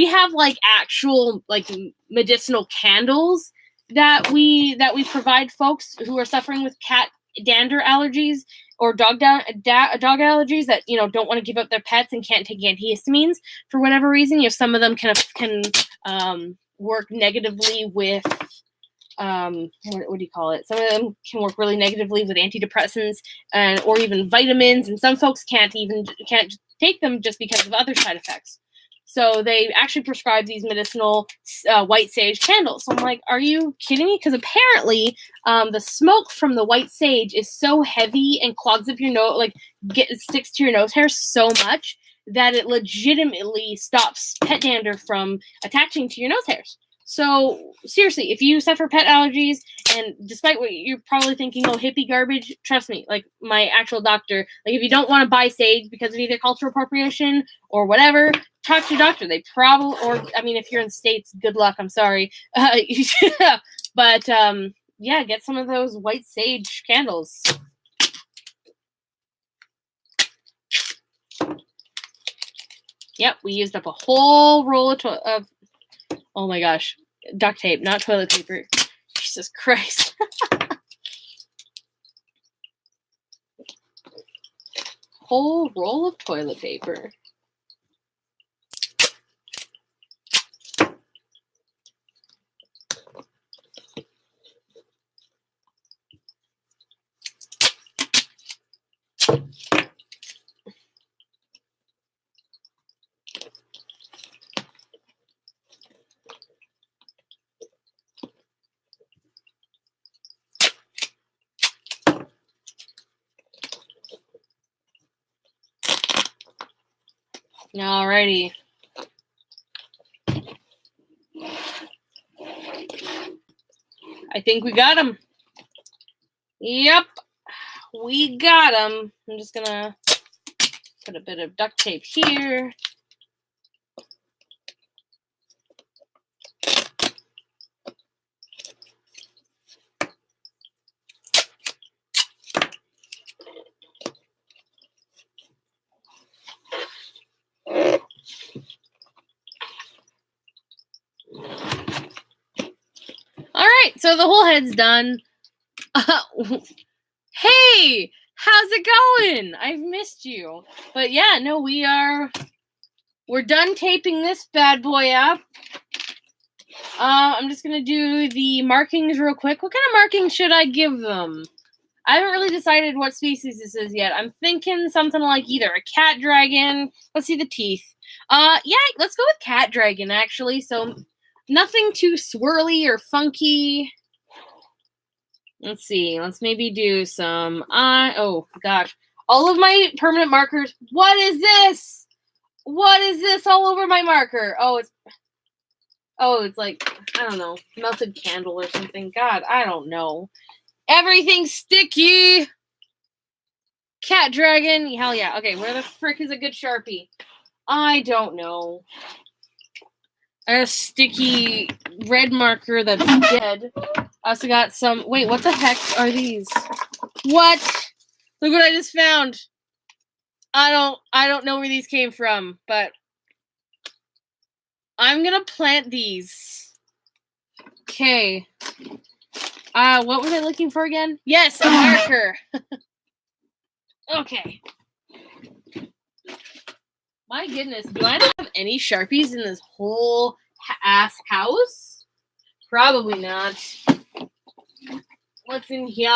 have like actual like medicinal candles that we provide folks who are suffering with cat dander allergies or dog allergies that don't want to give up their pets and can't take antihistamines for whatever reason. Some of them can work negatively with what do you call it? Some of them can work really negatively with antidepressants or even vitamins, and some folks can't take them just because of other side effects. So they actually prescribe these medicinal white sage candles. So I'm like, are you kidding me? Because apparently the smoke from the white sage is so heavy and clogs up your nose, sticks to your nose hair so much that it legitimately stops pet dander from attaching to your nose hairs. So seriously, if you suffer pet allergies, and despite what you're probably thinking, oh, hippie garbage, trust me, like my actual doctor, like if you don't want to buy sage because of either cultural appropriation or whatever, talk to your doctor. They probably, if you're in the States, good luck. I'm sorry. But get some of those white sage candles. Yep, we used up a whole roll of oh my gosh, duct tape, not toilet paper. Jesus Christ. Whole roll of toilet paper. Alrighty. I think we got him. Yep, we got him. I'm just gonna put a bit of duct tape here. All right, so the whole head's done. Hey, how's it going? I've missed you. But yeah, no, we're done taping this bad boy up. I'm just gonna do the markings real quick. What kind of markings should I give them? I haven't really decided what species this is yet. I'm thinking something like either a cat dragon. Let's see the teeth. Let's go with cat dragon, actually. So nothing too swirly or funky. Let's see. Let's maybe do some oh gosh. All of my permanent markers. What is this? What is this all over my marker? Oh, it's like, I don't know, melted candle or something. God, I don't know. Everything's sticky. Cat dragon. Hell yeah. Okay, where the frick is a good Sharpie? I don't know. I got a sticky red marker that's dead. I also got some. Wait, what the heck are these? What? Look what I just found. I don't know where these came from, but I'm gonna plant these. Okay. What was I looking for again? Yes, a marker. Okay. My goodness, do I not have any Sharpies in this whole ass house? Probably not. What's in here?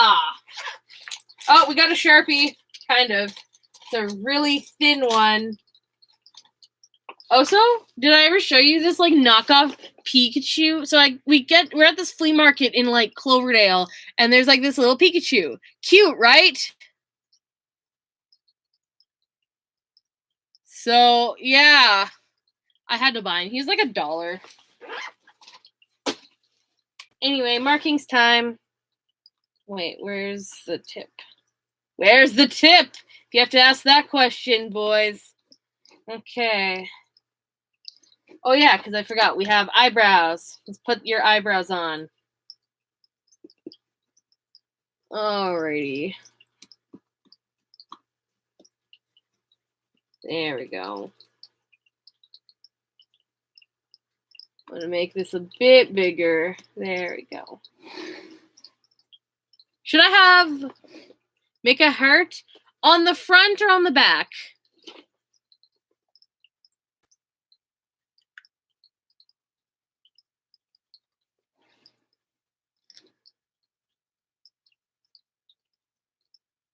Oh, we got a Sharpie. Kind of. It's a really thin one. Also, did I ever show you this like knockoff Pikachu? So we're at this flea market in like Cloverdale, and there's like this little Pikachu. Cute, right? So yeah, I had to buy him. He was like $1. Anyway, markings time. Wait, where's the tip? Where's the tip? You have to ask that question, boys. Okay. Oh yeah, because I forgot. We have eyebrows. Let's put your eyebrows on. Alrighty. There we go. I'm gonna make this a bit bigger. There we go. Should I make a heart on the front or on the back?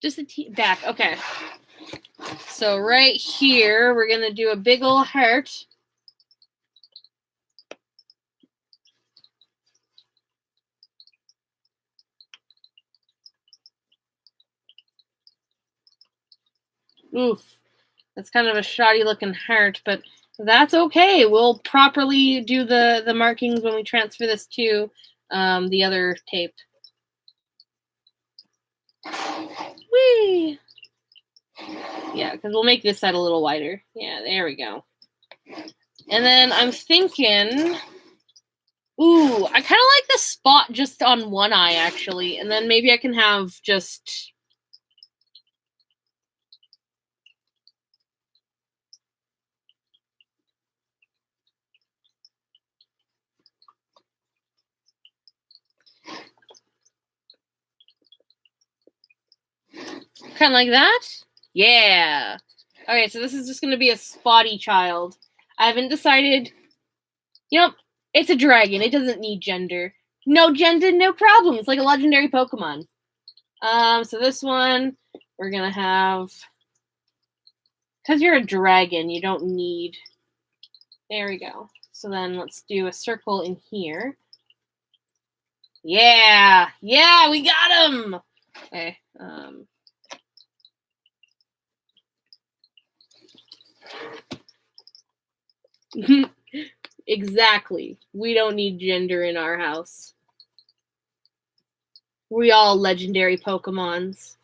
Just the back. Okay. So right here, we're gonna do a big ol' heart. Oof. That's kind of a shoddy looking heart, but that's okay. We'll properly do the markings when we transfer this to the other tape. Whee! Yeah, because we'll make this side a little wider. Yeah, there we go. And then I'm thinking, ooh, I kind of like the spot just on one eye, actually. And then maybe I can have just... kind of like that? Yeah. Okay, so this is just going to be a spotty child. I haven't decided. Yep, it's a dragon. It doesn't need gender. No gender, no problem. It's like a legendary Pokemon. So this one, we're going to have... because you're a dragon, you don't need... There we go. So then let's do a circle in here. Yeah! Yeah, we got him! Okay, exactly. We don't need gender in our house. We all legendary Pokemons.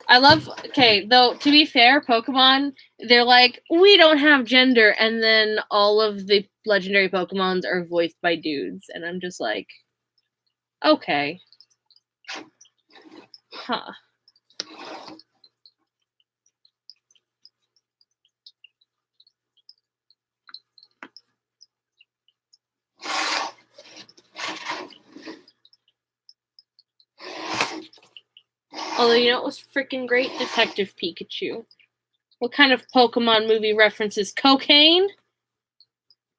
I love, okay, though, to be fair, Pokemon, they're like, we don't have gender, and then all of the legendary Pokemons are voiced by dudes, and I'm just like, okay. Huh. Although, you know what was freaking great? Detective Pikachu. What kind of Pokemon movie references cocaine?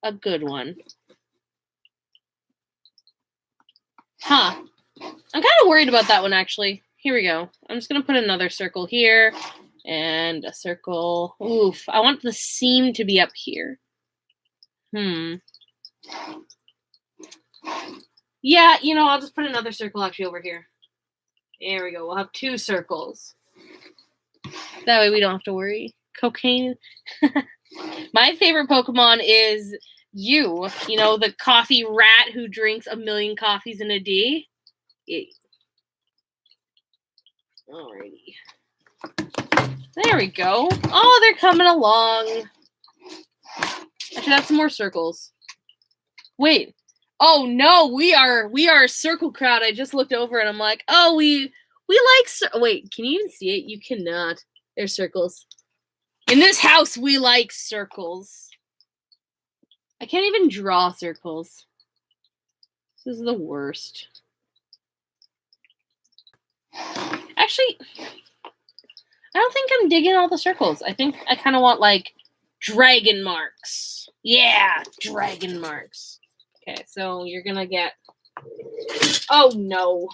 A good one. Huh. I'm kind of worried about that one, actually. Here we go. I'm just going to put another circle here. And a circle. Oof. I want the seam to be up here. Yeah, you know, I'll just put another circle actually over here. There we go. We'll have 2 circles. That way we don't have to worry. Cocaine. My favorite Pokemon is you. You know, the coffee rat who drinks 1,000,000 coffees in a day. Yeah. Alrighty. There we go. Oh, they're coming along. Actually, that's more circles. Wait. Oh no, we are a circle crowd. I just looked over and I'm like, oh, we like wait, can you even see it? You cannot. There's circles. In this house, we like circles. I can't even draw circles. This is the worst. Actually, I don't think I'm digging all the circles. I think I kind of want like dragon marks. Yeah, dragon marks. Okay, so you're gonna get. Oh no.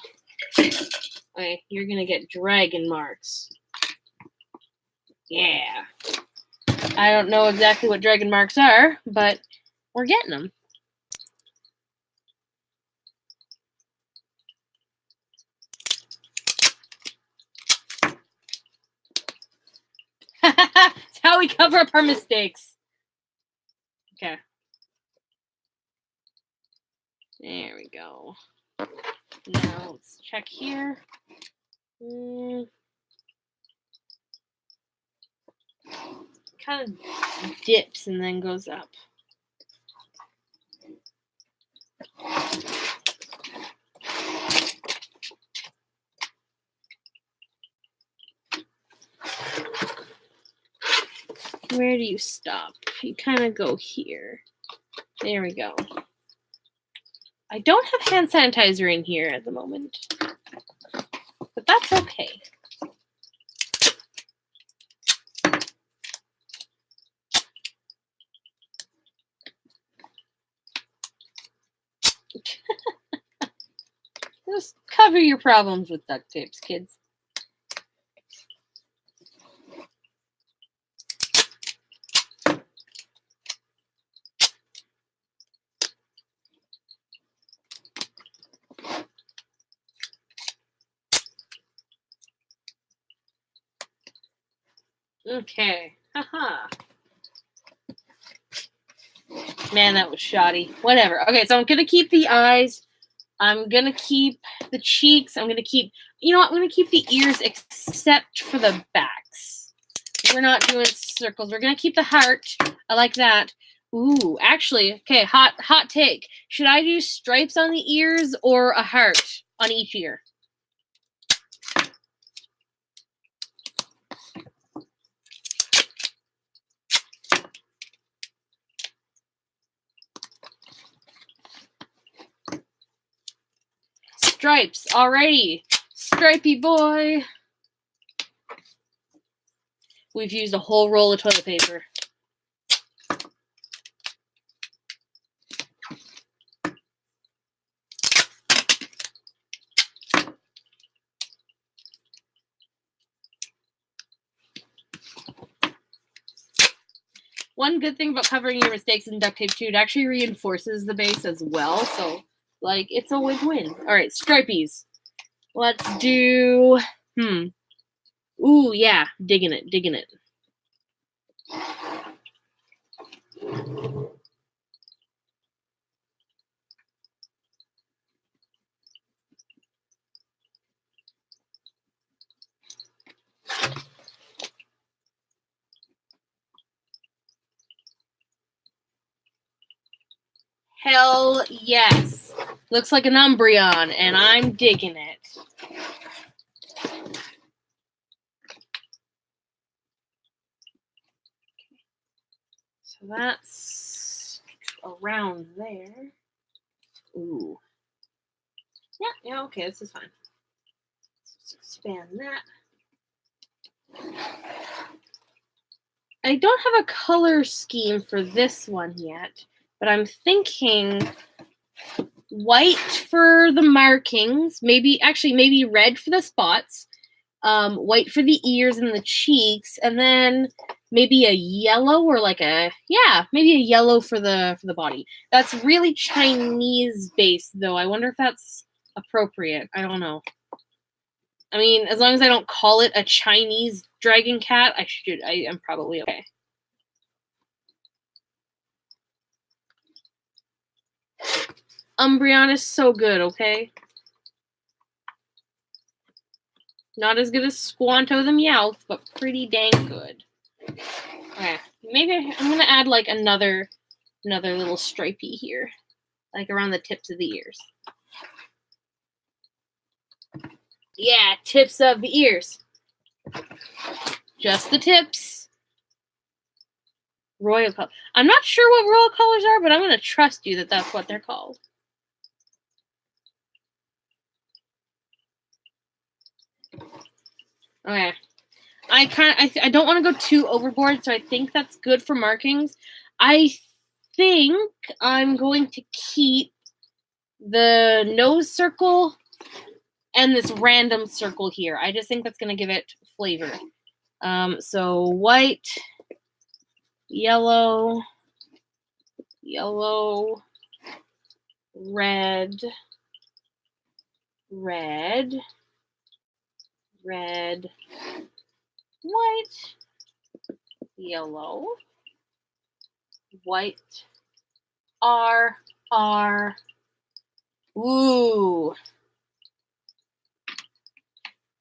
Okay, you're gonna get dragon marks. Yeah. I don't know exactly what dragon marks are, but we're getting them. It's how we cover up our mistakes. Okay. There we go. Now let's check here. Kind of dips and then goes up. Where do you stop? You kind of go here. There we go. I don't have hand sanitizer in here at the moment, but that's okay. Just cover your problems with duct tapes, kids. Okay. Haha. Man, that was shoddy. Whatever. Okay, so I'm going to keep the eyes. I'm going to keep the cheeks. I'm going to keep, you know what? I'm going to keep the ears except for the backs. We're not doing circles. We're going to keep the heart. I like that. Ooh, actually, okay, hot take. Should I do stripes on the ears or a heart on each ear? Stripes, alrighty. Stripey boy. We've used a whole roll of toilet paper. One good thing about covering your mistakes in duct tape too, it actually reinforces the base as well. So, like, it's a win-win. All right, stripies. Let's do, Ooh, yeah, digging it. Hell yes. Looks like an Umbreon, and I'm digging it. So that's around there. Ooh. Yeah, okay, this is fine. Let's expand that. I don't have a color scheme for this one yet, but I'm thinking white for the markings, maybe red for the spots, white for the ears and the cheeks, and then maybe a yellow or maybe a yellow for the body. That's really Chinese based though. I wonder if that's appropriate. I don't know. I mean, as long as I don't call it a Chinese dragon cat, I am probably okay. Umbreon is so good, okay? Not as good as Squanto the Meowth, but pretty dang good. Okay, maybe I'm gonna add like another Another little stripey here, like around the tips of the ears. Yeah, tips of the ears. Just the tips. Royal color. I'm not sure what royal colors are, but I'm going to trust you that that's what they're called. Okay. I don't want to go too overboard, so I think that's good for markings. I think I'm going to keep the nose circle and this random circle here. I just think that's going to give it flavor. So white, yellow, yellow, red, red, red, white, yellow, white, R, R. Ooh.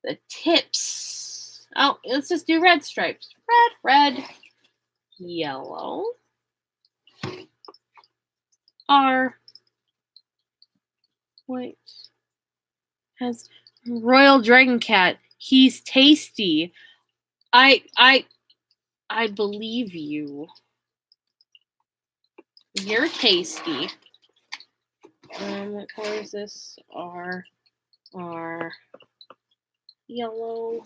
The tips. Oh, let's just do red stripes. Red, red, yellow, R, white. Has Royal Dragon Cat. He's tasty. I believe you. You're tasty. What color is this? R, yellow,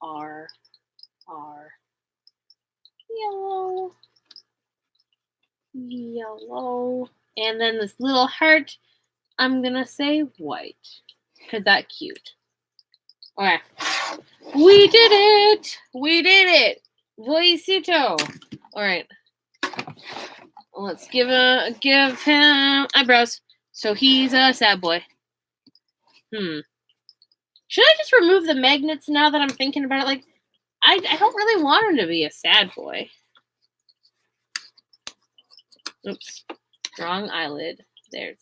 R, yellow, yellow, and then this little heart. I'm gonna say white, cause that's cute. Okay, we did it. We did it. Voicito. All right. Let's give him eyebrows. So he's a sad boy. Should I just remove the magnets now that I'm thinking about it? Like, I don't really want him to be a sad boy. Oops. Wrong eyelid. There's.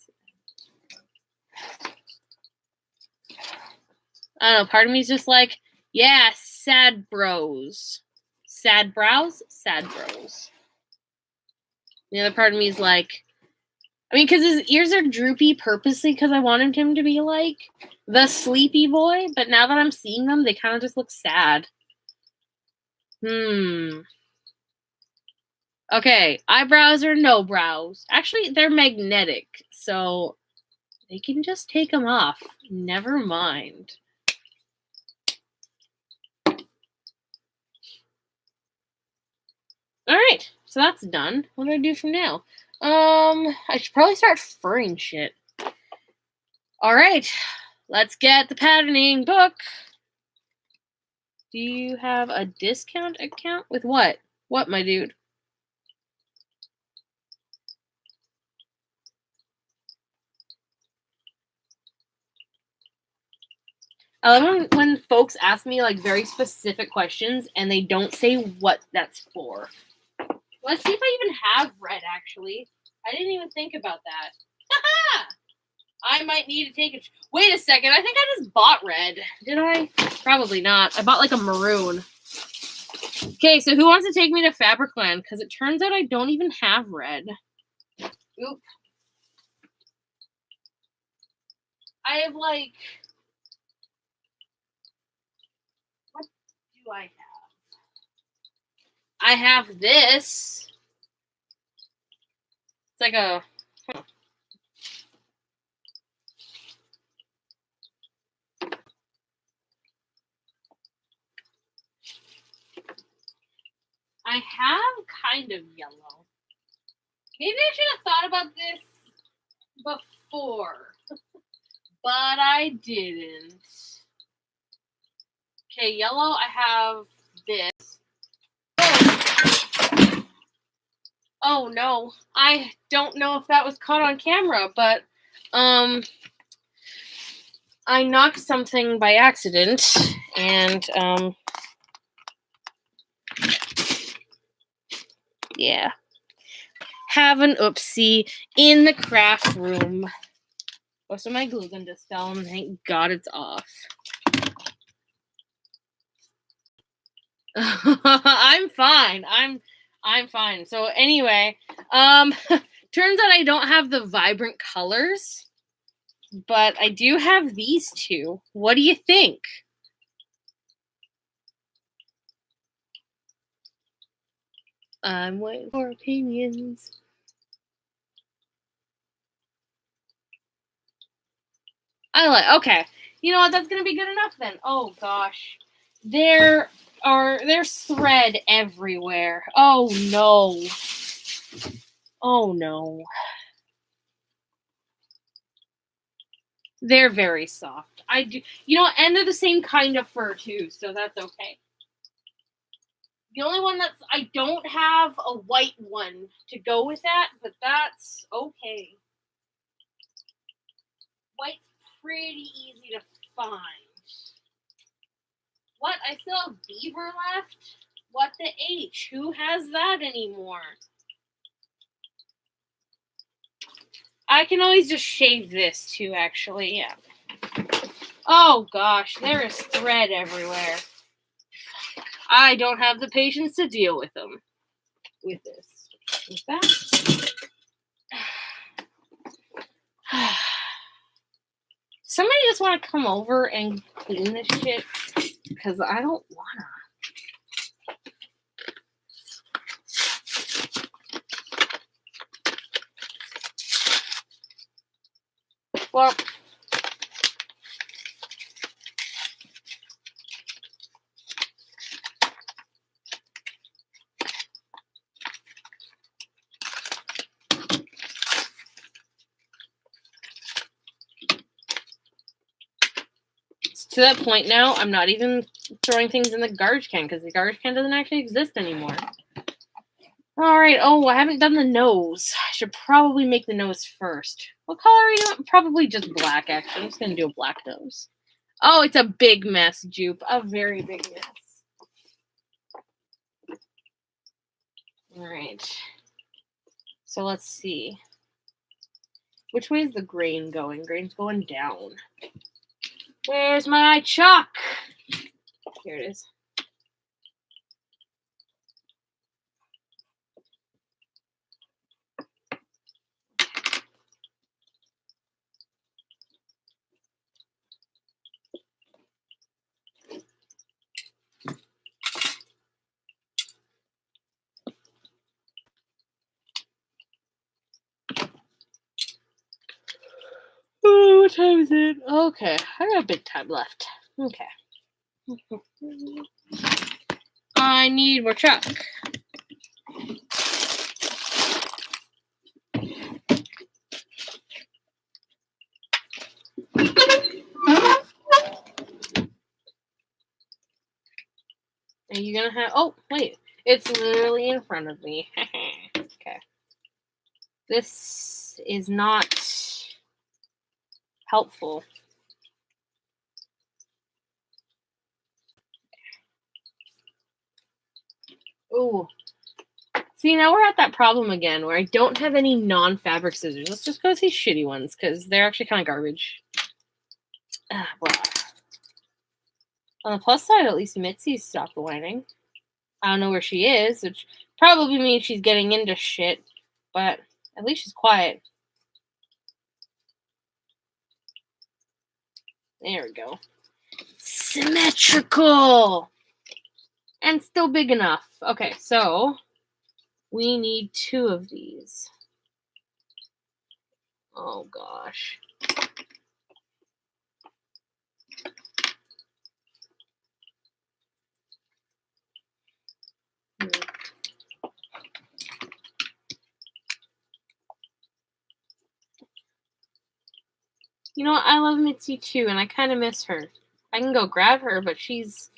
I don't know. Part of me is just like, yeah, sad bros. Sad brows? Sad bros. The other part of me is like, I mean, because his ears are droopy purposely because I wanted him to be like the sleepy boy, but now that I'm seeing them, they kind of just look sad. Okay, eyebrows or no brows. Actually, they're magnetic, so they can just take them off. Never mind. All right, so that's done. What do I do from now? I should probably start furring shit. All right, let's get the patterning book. Do you have a discount account? With what? What, my dude? I love when folks ask me like very specific questions and they don't say what that's for. Let's see if I even have red, actually. I didn't even think about that. Haha! I might need to take it. Wait a second. I think I just bought red. Did I? Probably not. I bought like a maroon. Okay, so who wants to take me to Fabricland? Because it turns out I don't even have red. Oop. I have like... What do I have? I have this. It's like a... I have kind of yellow. Maybe I should have thought about this before. But I didn't. Okay, yellow, I have this. Oh no. I don't know if that was caught on camera, but I knocked something by accident and yeah. Have an oopsie in the craft room. Most of my glue gun just fell and thank God it's off. I'm fine. I'm fine. So anyway, turns out I don't have the vibrant colors, but I do have these two. What do you think? I'm waiting for opinions. Okay. You know what? That's gonna be good enough then. Oh gosh, there's thread everywhere. Oh no. Oh no. They're very soft. I do, and they're the same kind of fur too, so that's okay. The only one I don't have a white one to go with that, but that's okay. White's pretty easy to find. What? I still have beaver left? What the H? Who has that anymore? I can always just shave this too, actually, yeah. Oh gosh, there is thread everywhere. I don't have the patience to deal with them. With this. With that. Somebody just want to come over and clean this shit, because I don't wanna. Well, it's to that point now, I'm not even throwing things in the garbage can, because the garbage can doesn't actually exist anymore. Alright, I haven't done the nose. I should probably make the nose first. What color are you want? Probably just black, actually. I'm just going to do a black nose. Oh, it's a big mess, Jupe. A very big mess. Alright. So let's see. Which way is the grain going? Grain's going down. Where's my chalk? Here it is. Oh, what time is it? Okay, I got a bit time left. Okay. I need more chalk. Are you gonna have? Oh, wait. It's literally in front of me. Okay. This is not helpful. Ooh. See, now we're at that problem again where I don't have any non-fabric scissors. Let's just go with these shitty ones because they're actually kind of garbage. Blah. On the plus side, at least Mitzi's stopped whining. I don't know where she is, which probably means she's getting into shit, but at least she's quiet. There we go. Symmetrical! And still big enough. Okay, so we need 2 of these. Oh, gosh. You know what? I love Mitzi too, and I kind of miss her. I can go grab her, but she's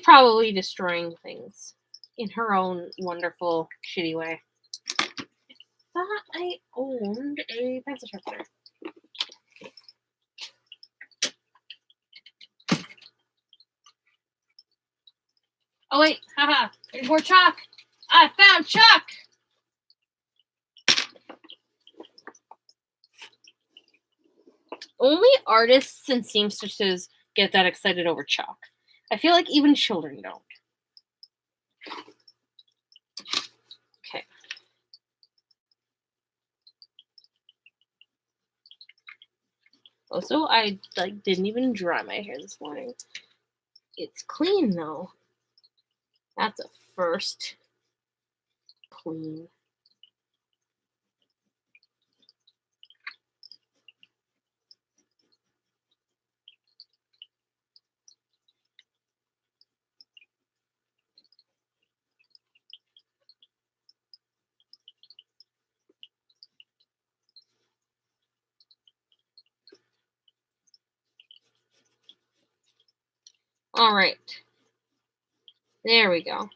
probably destroying things in her own wonderful, shitty way. I thought I owned a pencil sharpener. Oh wait, haha, there's more chalk. I found chalk. Only artists and seamstresses get that excited over chalk. I feel like even children don't. Also, I didn't even dry my hair this morning. It's clean though. That's a first. Clean. All right. There we go.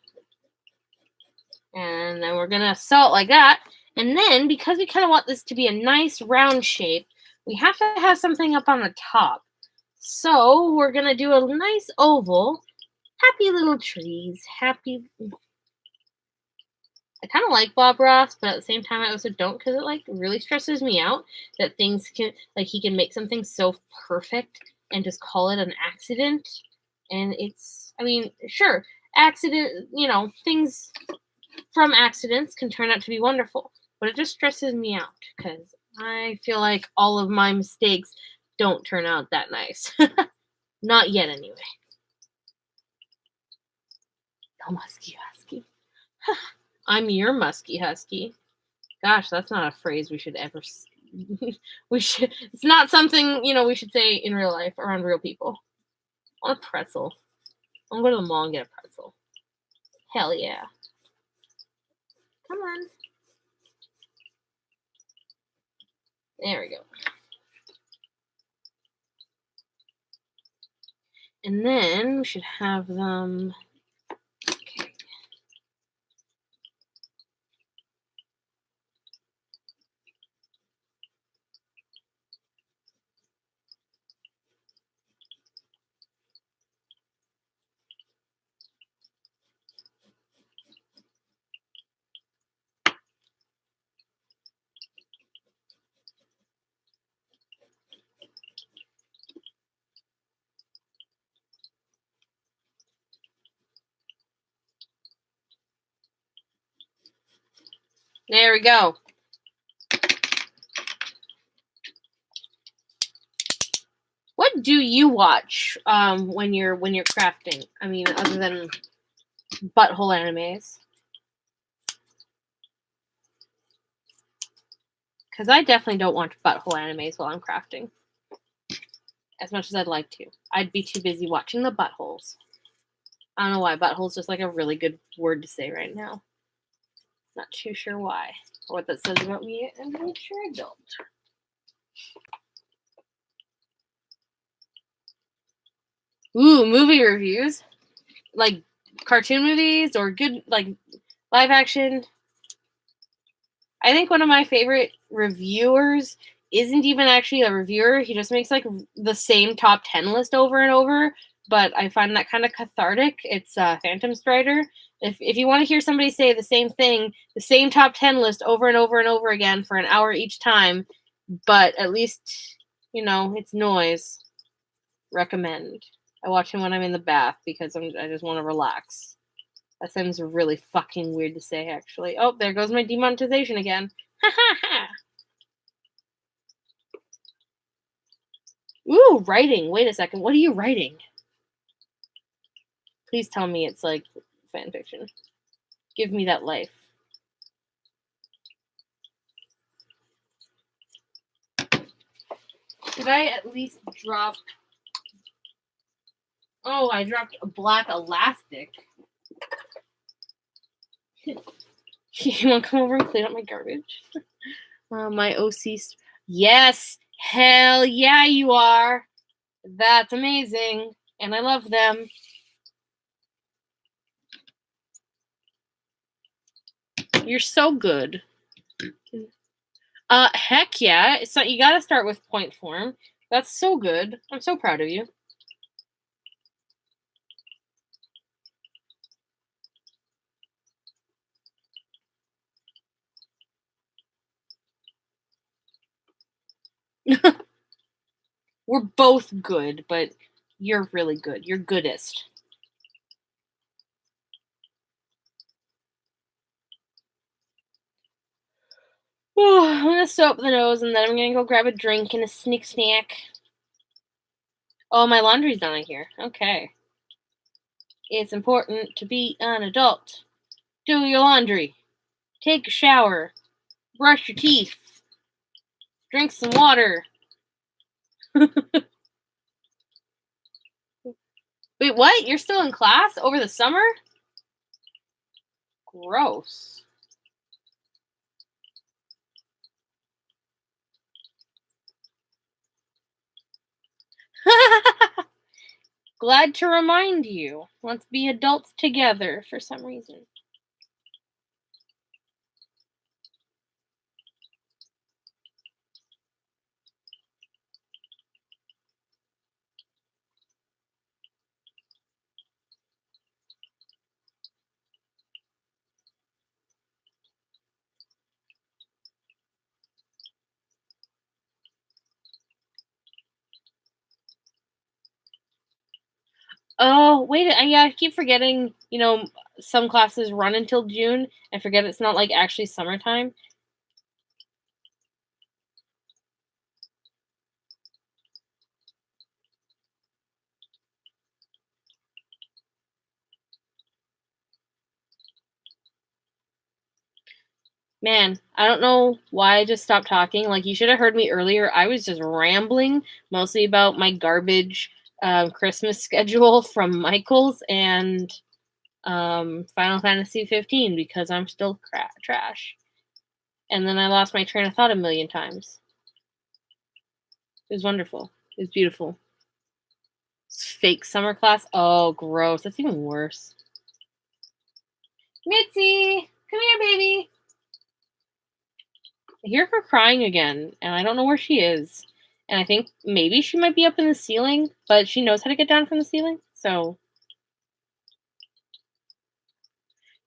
And then we're gonna salt like that. And then, because we kind of want this to be a nice round shape, we have to have something up on the top. So we're gonna do a nice oval. Happy little trees. Happy. I kind of like Bob Ross, but at the same time, I also don't, because it really stresses me out that things can he can make something so perfect and just call it an accident. And sure, accident. Things from accidents can turn out to be wonderful, but it just stresses me out because I feel like all of my mistakes don't turn out that nice. Not yet, anyway. No musky husky. I'm your musky husky. Gosh, that's not a phrase we should ever. We should. It's not something we should say in real life around real people. I want a pretzel. I'm going to the mall and get a pretzel. Hell yeah! Come on. There we go. And then we should have them. Okay. There we go. What do you watch when you're crafting? I mean, other than butthole animes. Because I definitely don't watch butthole animes while I'm crafting. As much as I'd like to. I'd be too busy watching the buttholes. I don't know why. Butthole's just a really good word to say right now. Not too sure why. Or what that says about me as a mature adult. Ooh, movie reviews. Like cartoon movies or good live action. I think one of my favorite reviewers isn't even actually a reviewer. He just makes the same top 10 list over and over, but I find that kind of cathartic. It's Phantom Strider. If you want to hear somebody say the same thing, the same top 10 list over and over and over again for an hour each time, but at least, it's noise, recommend. I watch him when I'm in the bath because I just want to relax. That sounds really fucking weird to say, actually. Oh, there goes my demonetization again. Ha ha ha. Ooh, writing. Wait a second. What are you writing? Please tell me it's fan fiction. Give me that life. Did I at least drop... Oh, I dropped a black elastic. You want to come over and clean up my garbage? My OC... Yes! Hell yeah, you are! That's amazing. And I love them. You're so good. Heck yeah. It's not, you gotta start with point form. That's so good. I'm so proud of you. We're both good, but you're really good. You're goodest. I'm gonna sew up the nose and then I'm gonna go grab a drink and a sneak snack. Oh, my laundry's done in here. Okay. It's important to be an adult. Do your laundry. Take a shower. Brush your teeth. Drink some water. Wait, what? You're still in class over the summer? Gross. Glad to remind you. Let's be adults together for some reason. Oh, wait, yeah, I keep forgetting, some classes run until June. I forget it's not like actually summertime. Man, I don't know why I just stopped talking. Like, you should have heard me earlier. I was just rambling mostly about my garbage Christmas schedule from Michaels and Final Fantasy 15 because I'm still trash. And then I lost my train of thought a million times. It was wonderful. It was beautiful. Fake summer class. Oh, gross. That's even worse. Mitzi, come here, baby. I hear her crying again, and I don't know where she is. And I think maybe she might be up in the ceiling, but she knows how to get down from the ceiling. So,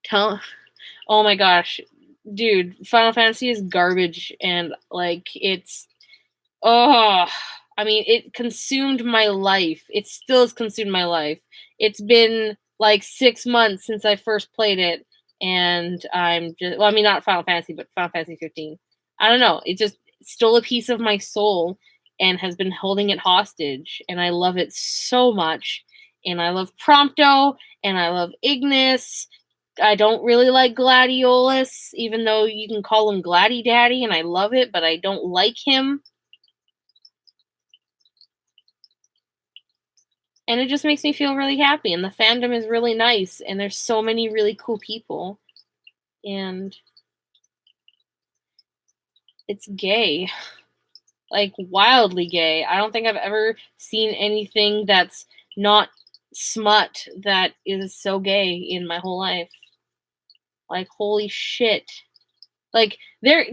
tell. Oh my gosh, dude, Final Fantasy is garbage, and like it's. Oh, I mean, it consumed my life. It still has consumed my life. It's been like 6 months since I first played it, and I'm just. Well, I mean, not Final Fantasy, but Final Fantasy 15. I don't know. It just stole a piece of my soul and has been holding it hostage. And I love it so much. And I love Prompto and I love Ignis. I don't really like Gladiolus, even though you can call him Gladdy Daddy, and I love it, but I don't like him. And it just makes me feel really happy. And the fandom is really nice, and there's so many really cool people. And it's gay. Like wildly gay. I don't think I've ever seen anything that's not smut that is so gay in my whole life. Like holy shit. Like they're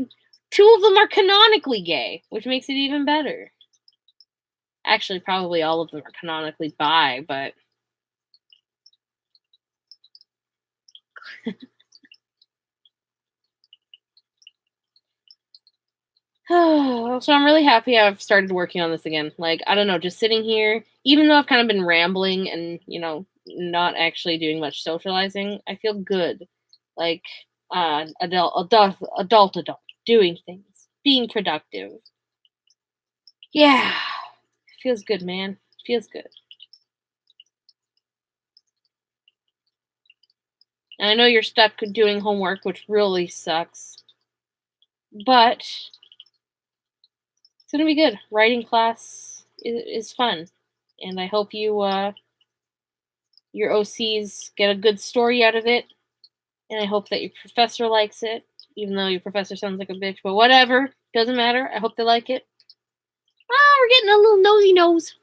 two of them are canonically gay, which makes it even better. Actually, probably all of them are canonically bi, but so I'm really happy I've started working on this again. Like, I don't know, just sitting here, even though I've kind of been rambling and, not actually doing much socializing, I feel good. Like, adult, doing things, being productive. Yeah, feels good, man. Feels good. And I know you're stuck doing homework, which really sucks, but it's gonna be good. Writing class is fun, and I hope your OCs get a good story out of it, and I hope that your professor likes it, even though your professor sounds like a bitch. But whatever, doesn't matter. I hope they like it. Ah, we're getting a little nosy nose.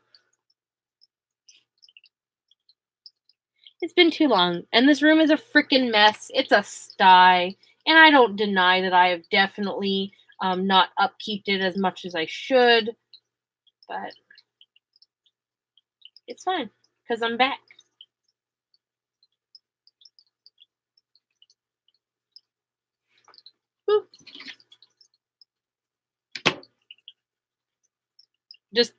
It's been too long, and this room is a freaking mess. It's a sty, and I don't deny that I have definitely not upkeeped it as much as I should, but it's fine because I'm back. Woo. Just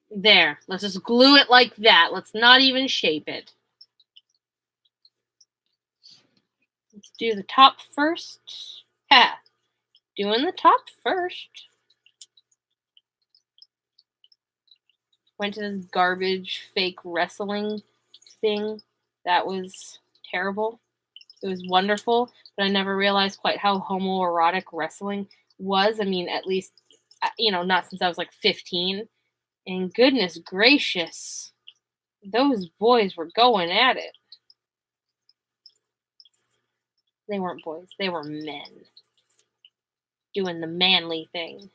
there. Let's just glue it like that. Let's not even shape it. Let's do the top first. Ha! Doing the top first. went to this garbage fake wrestling thing that was terrible. It was wonderful, but I never realized quite how homoerotic wrestling was. I mean, at least, not since I was like 15. And goodness gracious, those boys were going at it. They weren't boys, they were men doing the manly thing.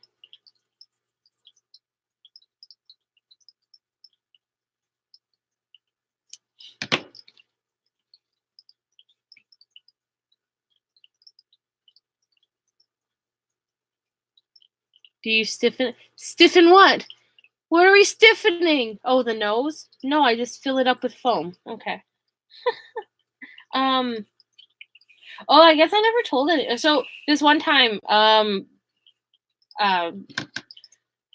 Do you stiffen? Stiffen what? What are we stiffening? Oh, the nose? No, I just fill it up with foam. Okay. Oh, I guess I never told it. So this one time, uh,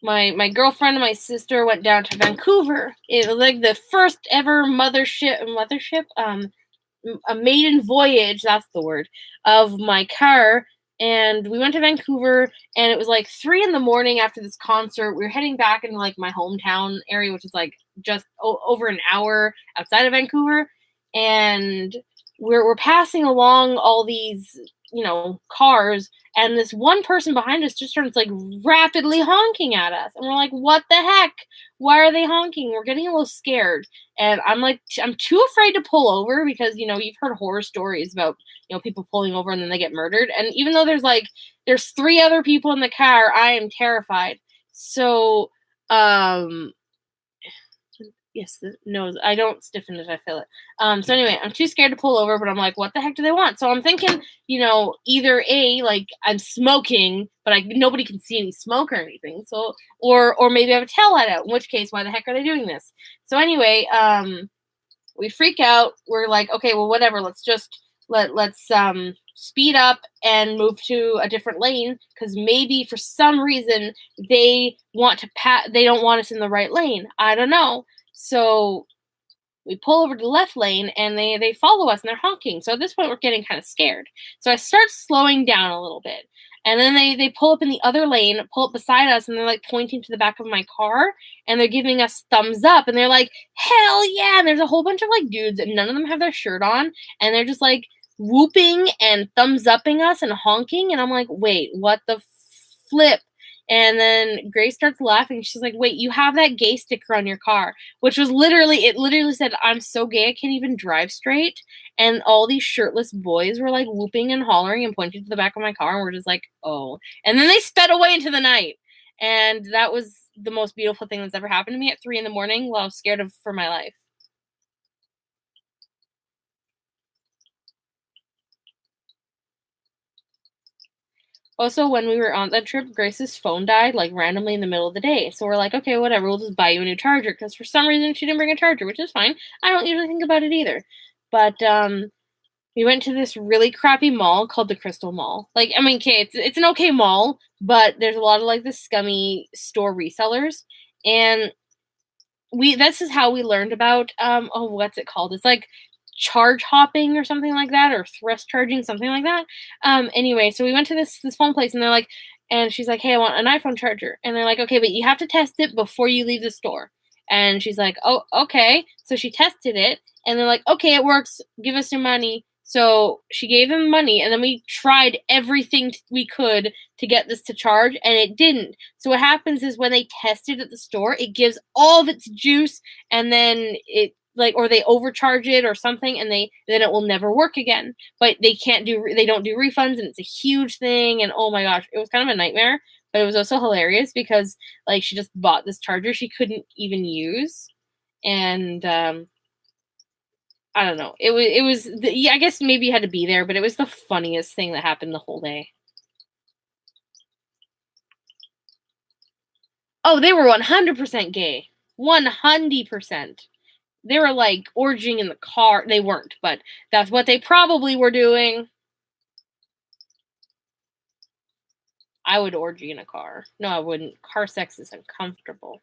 my girlfriend and my sister went down to Vancouver. It was like the first ever mothership, a maiden voyage, that's the word, of my car. And we went to Vancouver, and it was like 3 a.m. after this concert. We were heading back into like my hometown area, which is like just over an hour outside of Vancouver. And we're passing along all these, cars, and this one person behind us just starts like rapidly honking at us. And we're like, what the heck? Why are they honking? We're getting a little scared. And I'm like, I'm too afraid to pull over because, you've heard horror stories about, people pulling over and then they get murdered. And even though there's 3 other people in the car, I am terrified. So, yes, the nose. I don't stiffen it, I feel it. So anyway, I'm too scared to pull over, but I'm like, what the heck do they want? So I'm thinking, either A, like I'm smoking, but nobody can see any smoke or anything. So, or maybe I have a tail light out, in which case, why the heck are they doing this? So anyway, we freak out. We're like, okay, well, whatever. Let's just let's speed up and move to a different lane because maybe for some reason they want to they don't want us in the right lane. I don't know. So we pull over to the left lane and they follow us and they're honking. So at this point we're getting kind of scared. So I start slowing down a little bit. And then they pull up in the other lane, pull up beside us, and they're like pointing to the back of my car and they're giving us thumbs up and they're like, hell yeah. And there's a whole bunch of like dudes and none of them have their shirt on and they're just like whooping and thumbs upping us and honking. And I'm like, wait, what the flip? And then Grace starts laughing. She's like, wait, you have that gay sticker on your car, which was it literally said, I'm so gay, I can't even drive straight. And all these shirtless boys were like whooping and hollering and pointing to the back of my car. And we're just like, oh. And then they sped away into the night. And that was the most beautiful thing that's ever happened to me at 3 a.m. while I was scared for my life. Also, when we were on that trip, Grace's phone died like randomly in the middle of the day. So we're like, okay, whatever, we'll just buy you a new charger because for some reason she didn't bring a charger, which is fine. I don't usually think about it either. But we went to this really crappy mall called the Crystal Mall. Like, I mean, okay, it's an okay mall, but there's a lot of like the scummy store resellers. And this is how we learned about what's it called? It's like charge hopping or something like that, or thrust charging, something like that. Anyway, so we went to this phone place and they're like, and she's like, hey, I want an iPhone charger. And they're like, okay, but you have to test it before you leave the store. And she's like, oh, okay. So she tested it and they're like, okay, it works. Give us your money. So she gave them money, and then we tried everything we could to get this to charge, and it didn't. So what happens is when they test it at the store, it gives all of its juice, and then or they overcharge it or something, and then it will never work again. But they don't do refunds, and it's a huge thing. And oh my gosh, it was kind of a nightmare. But it was also hilarious because like she just bought this charger she couldn't even use, and I don't know. It was I guess maybe you had to be there, but it was the funniest thing that happened the whole day. Oh, they were 100% gay. 100%. They were like orgying in the car. They weren't, but that's what they probably were doing. I would orgy in a car. No, I wouldn't. Car sex is uncomfortable.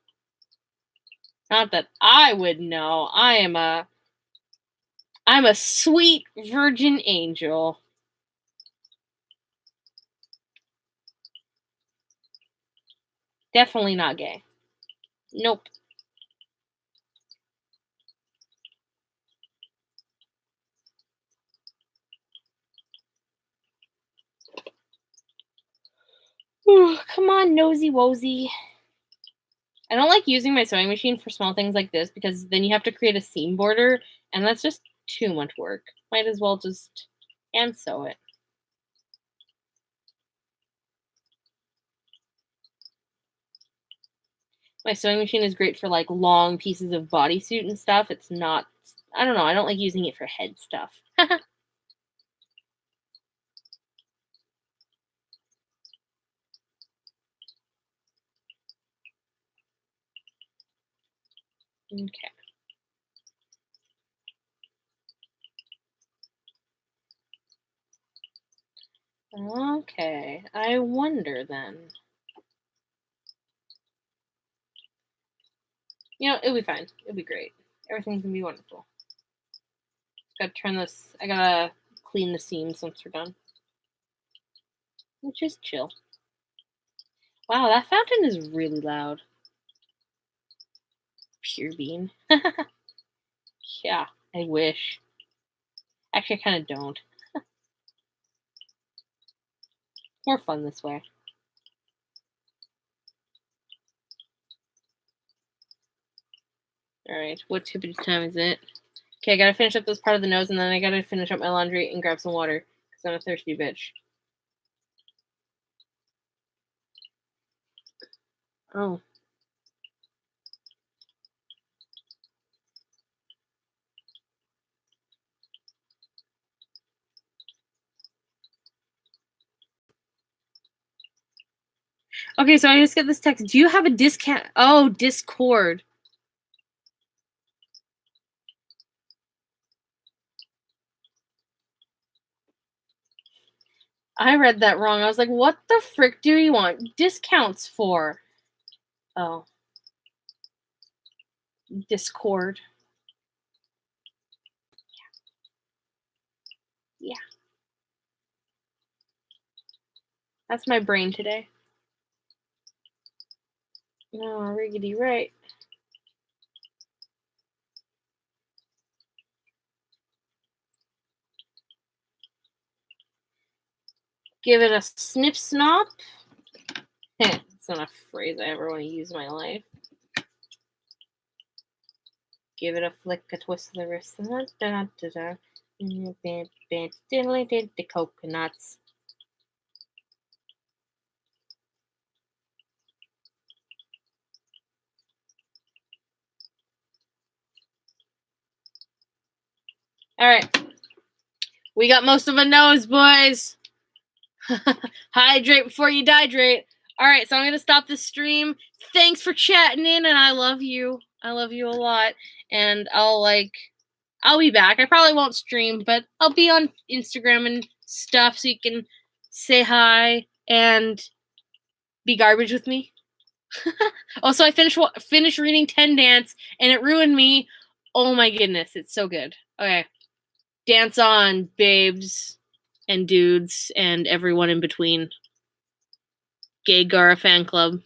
Not that I would know. I'm a sweet virgin angel. Definitely not gay. Nope. nosy wosy. I don't like using my sewing machine for small things like this because then you have to create a seam border, and that's just too much work. Might as well just hand sew it. My sewing machine is great for like long pieces of bodysuit and stuff. It's not, I don't know, I don't like using it for head stuff. Okay. Okay, I wonder then. You know, it'll be fine. It'll be great. Everything's gonna be wonderful. Gotta turn this, I gotta clean the seams once we're done. Which is chill. Wow, that fountain is really loud. Pure bean. Yeah, I wish. Actually, I kind of don't. More fun this way. Alright, what tippity time is it? Okay, I gotta finish up this part of the nose, and then I gotta finish up my laundry and grab some water, because I'm a thirsty bitch. Oh. Okay, so I just get this text. Do you have a discount? Oh, Discord. I read that wrong. I was like, what the frick do you want discounts for? Oh. Discord. Yeah. That's my brain today. No, riggedy right. Give it a snip snop. It's not a phrase I ever want to use in my life. Give it a flick, a twist of the wrist. The coconuts. All right. We got most of a nose, boys. Hydrate before you dihydrate. All right, so I'm going to stop this stream. Thanks for chatting in, and I love you. I love you a lot. And I'll be back. I probably won't stream, but I'll be on Instagram and stuff so you can say hi and be garbage with me. Also, I finished reading 10 Dance, and it ruined me. Oh my goodness, it's so good. Okay. Dance on, babes and dudes and everyone in between. Gay Gara fan club.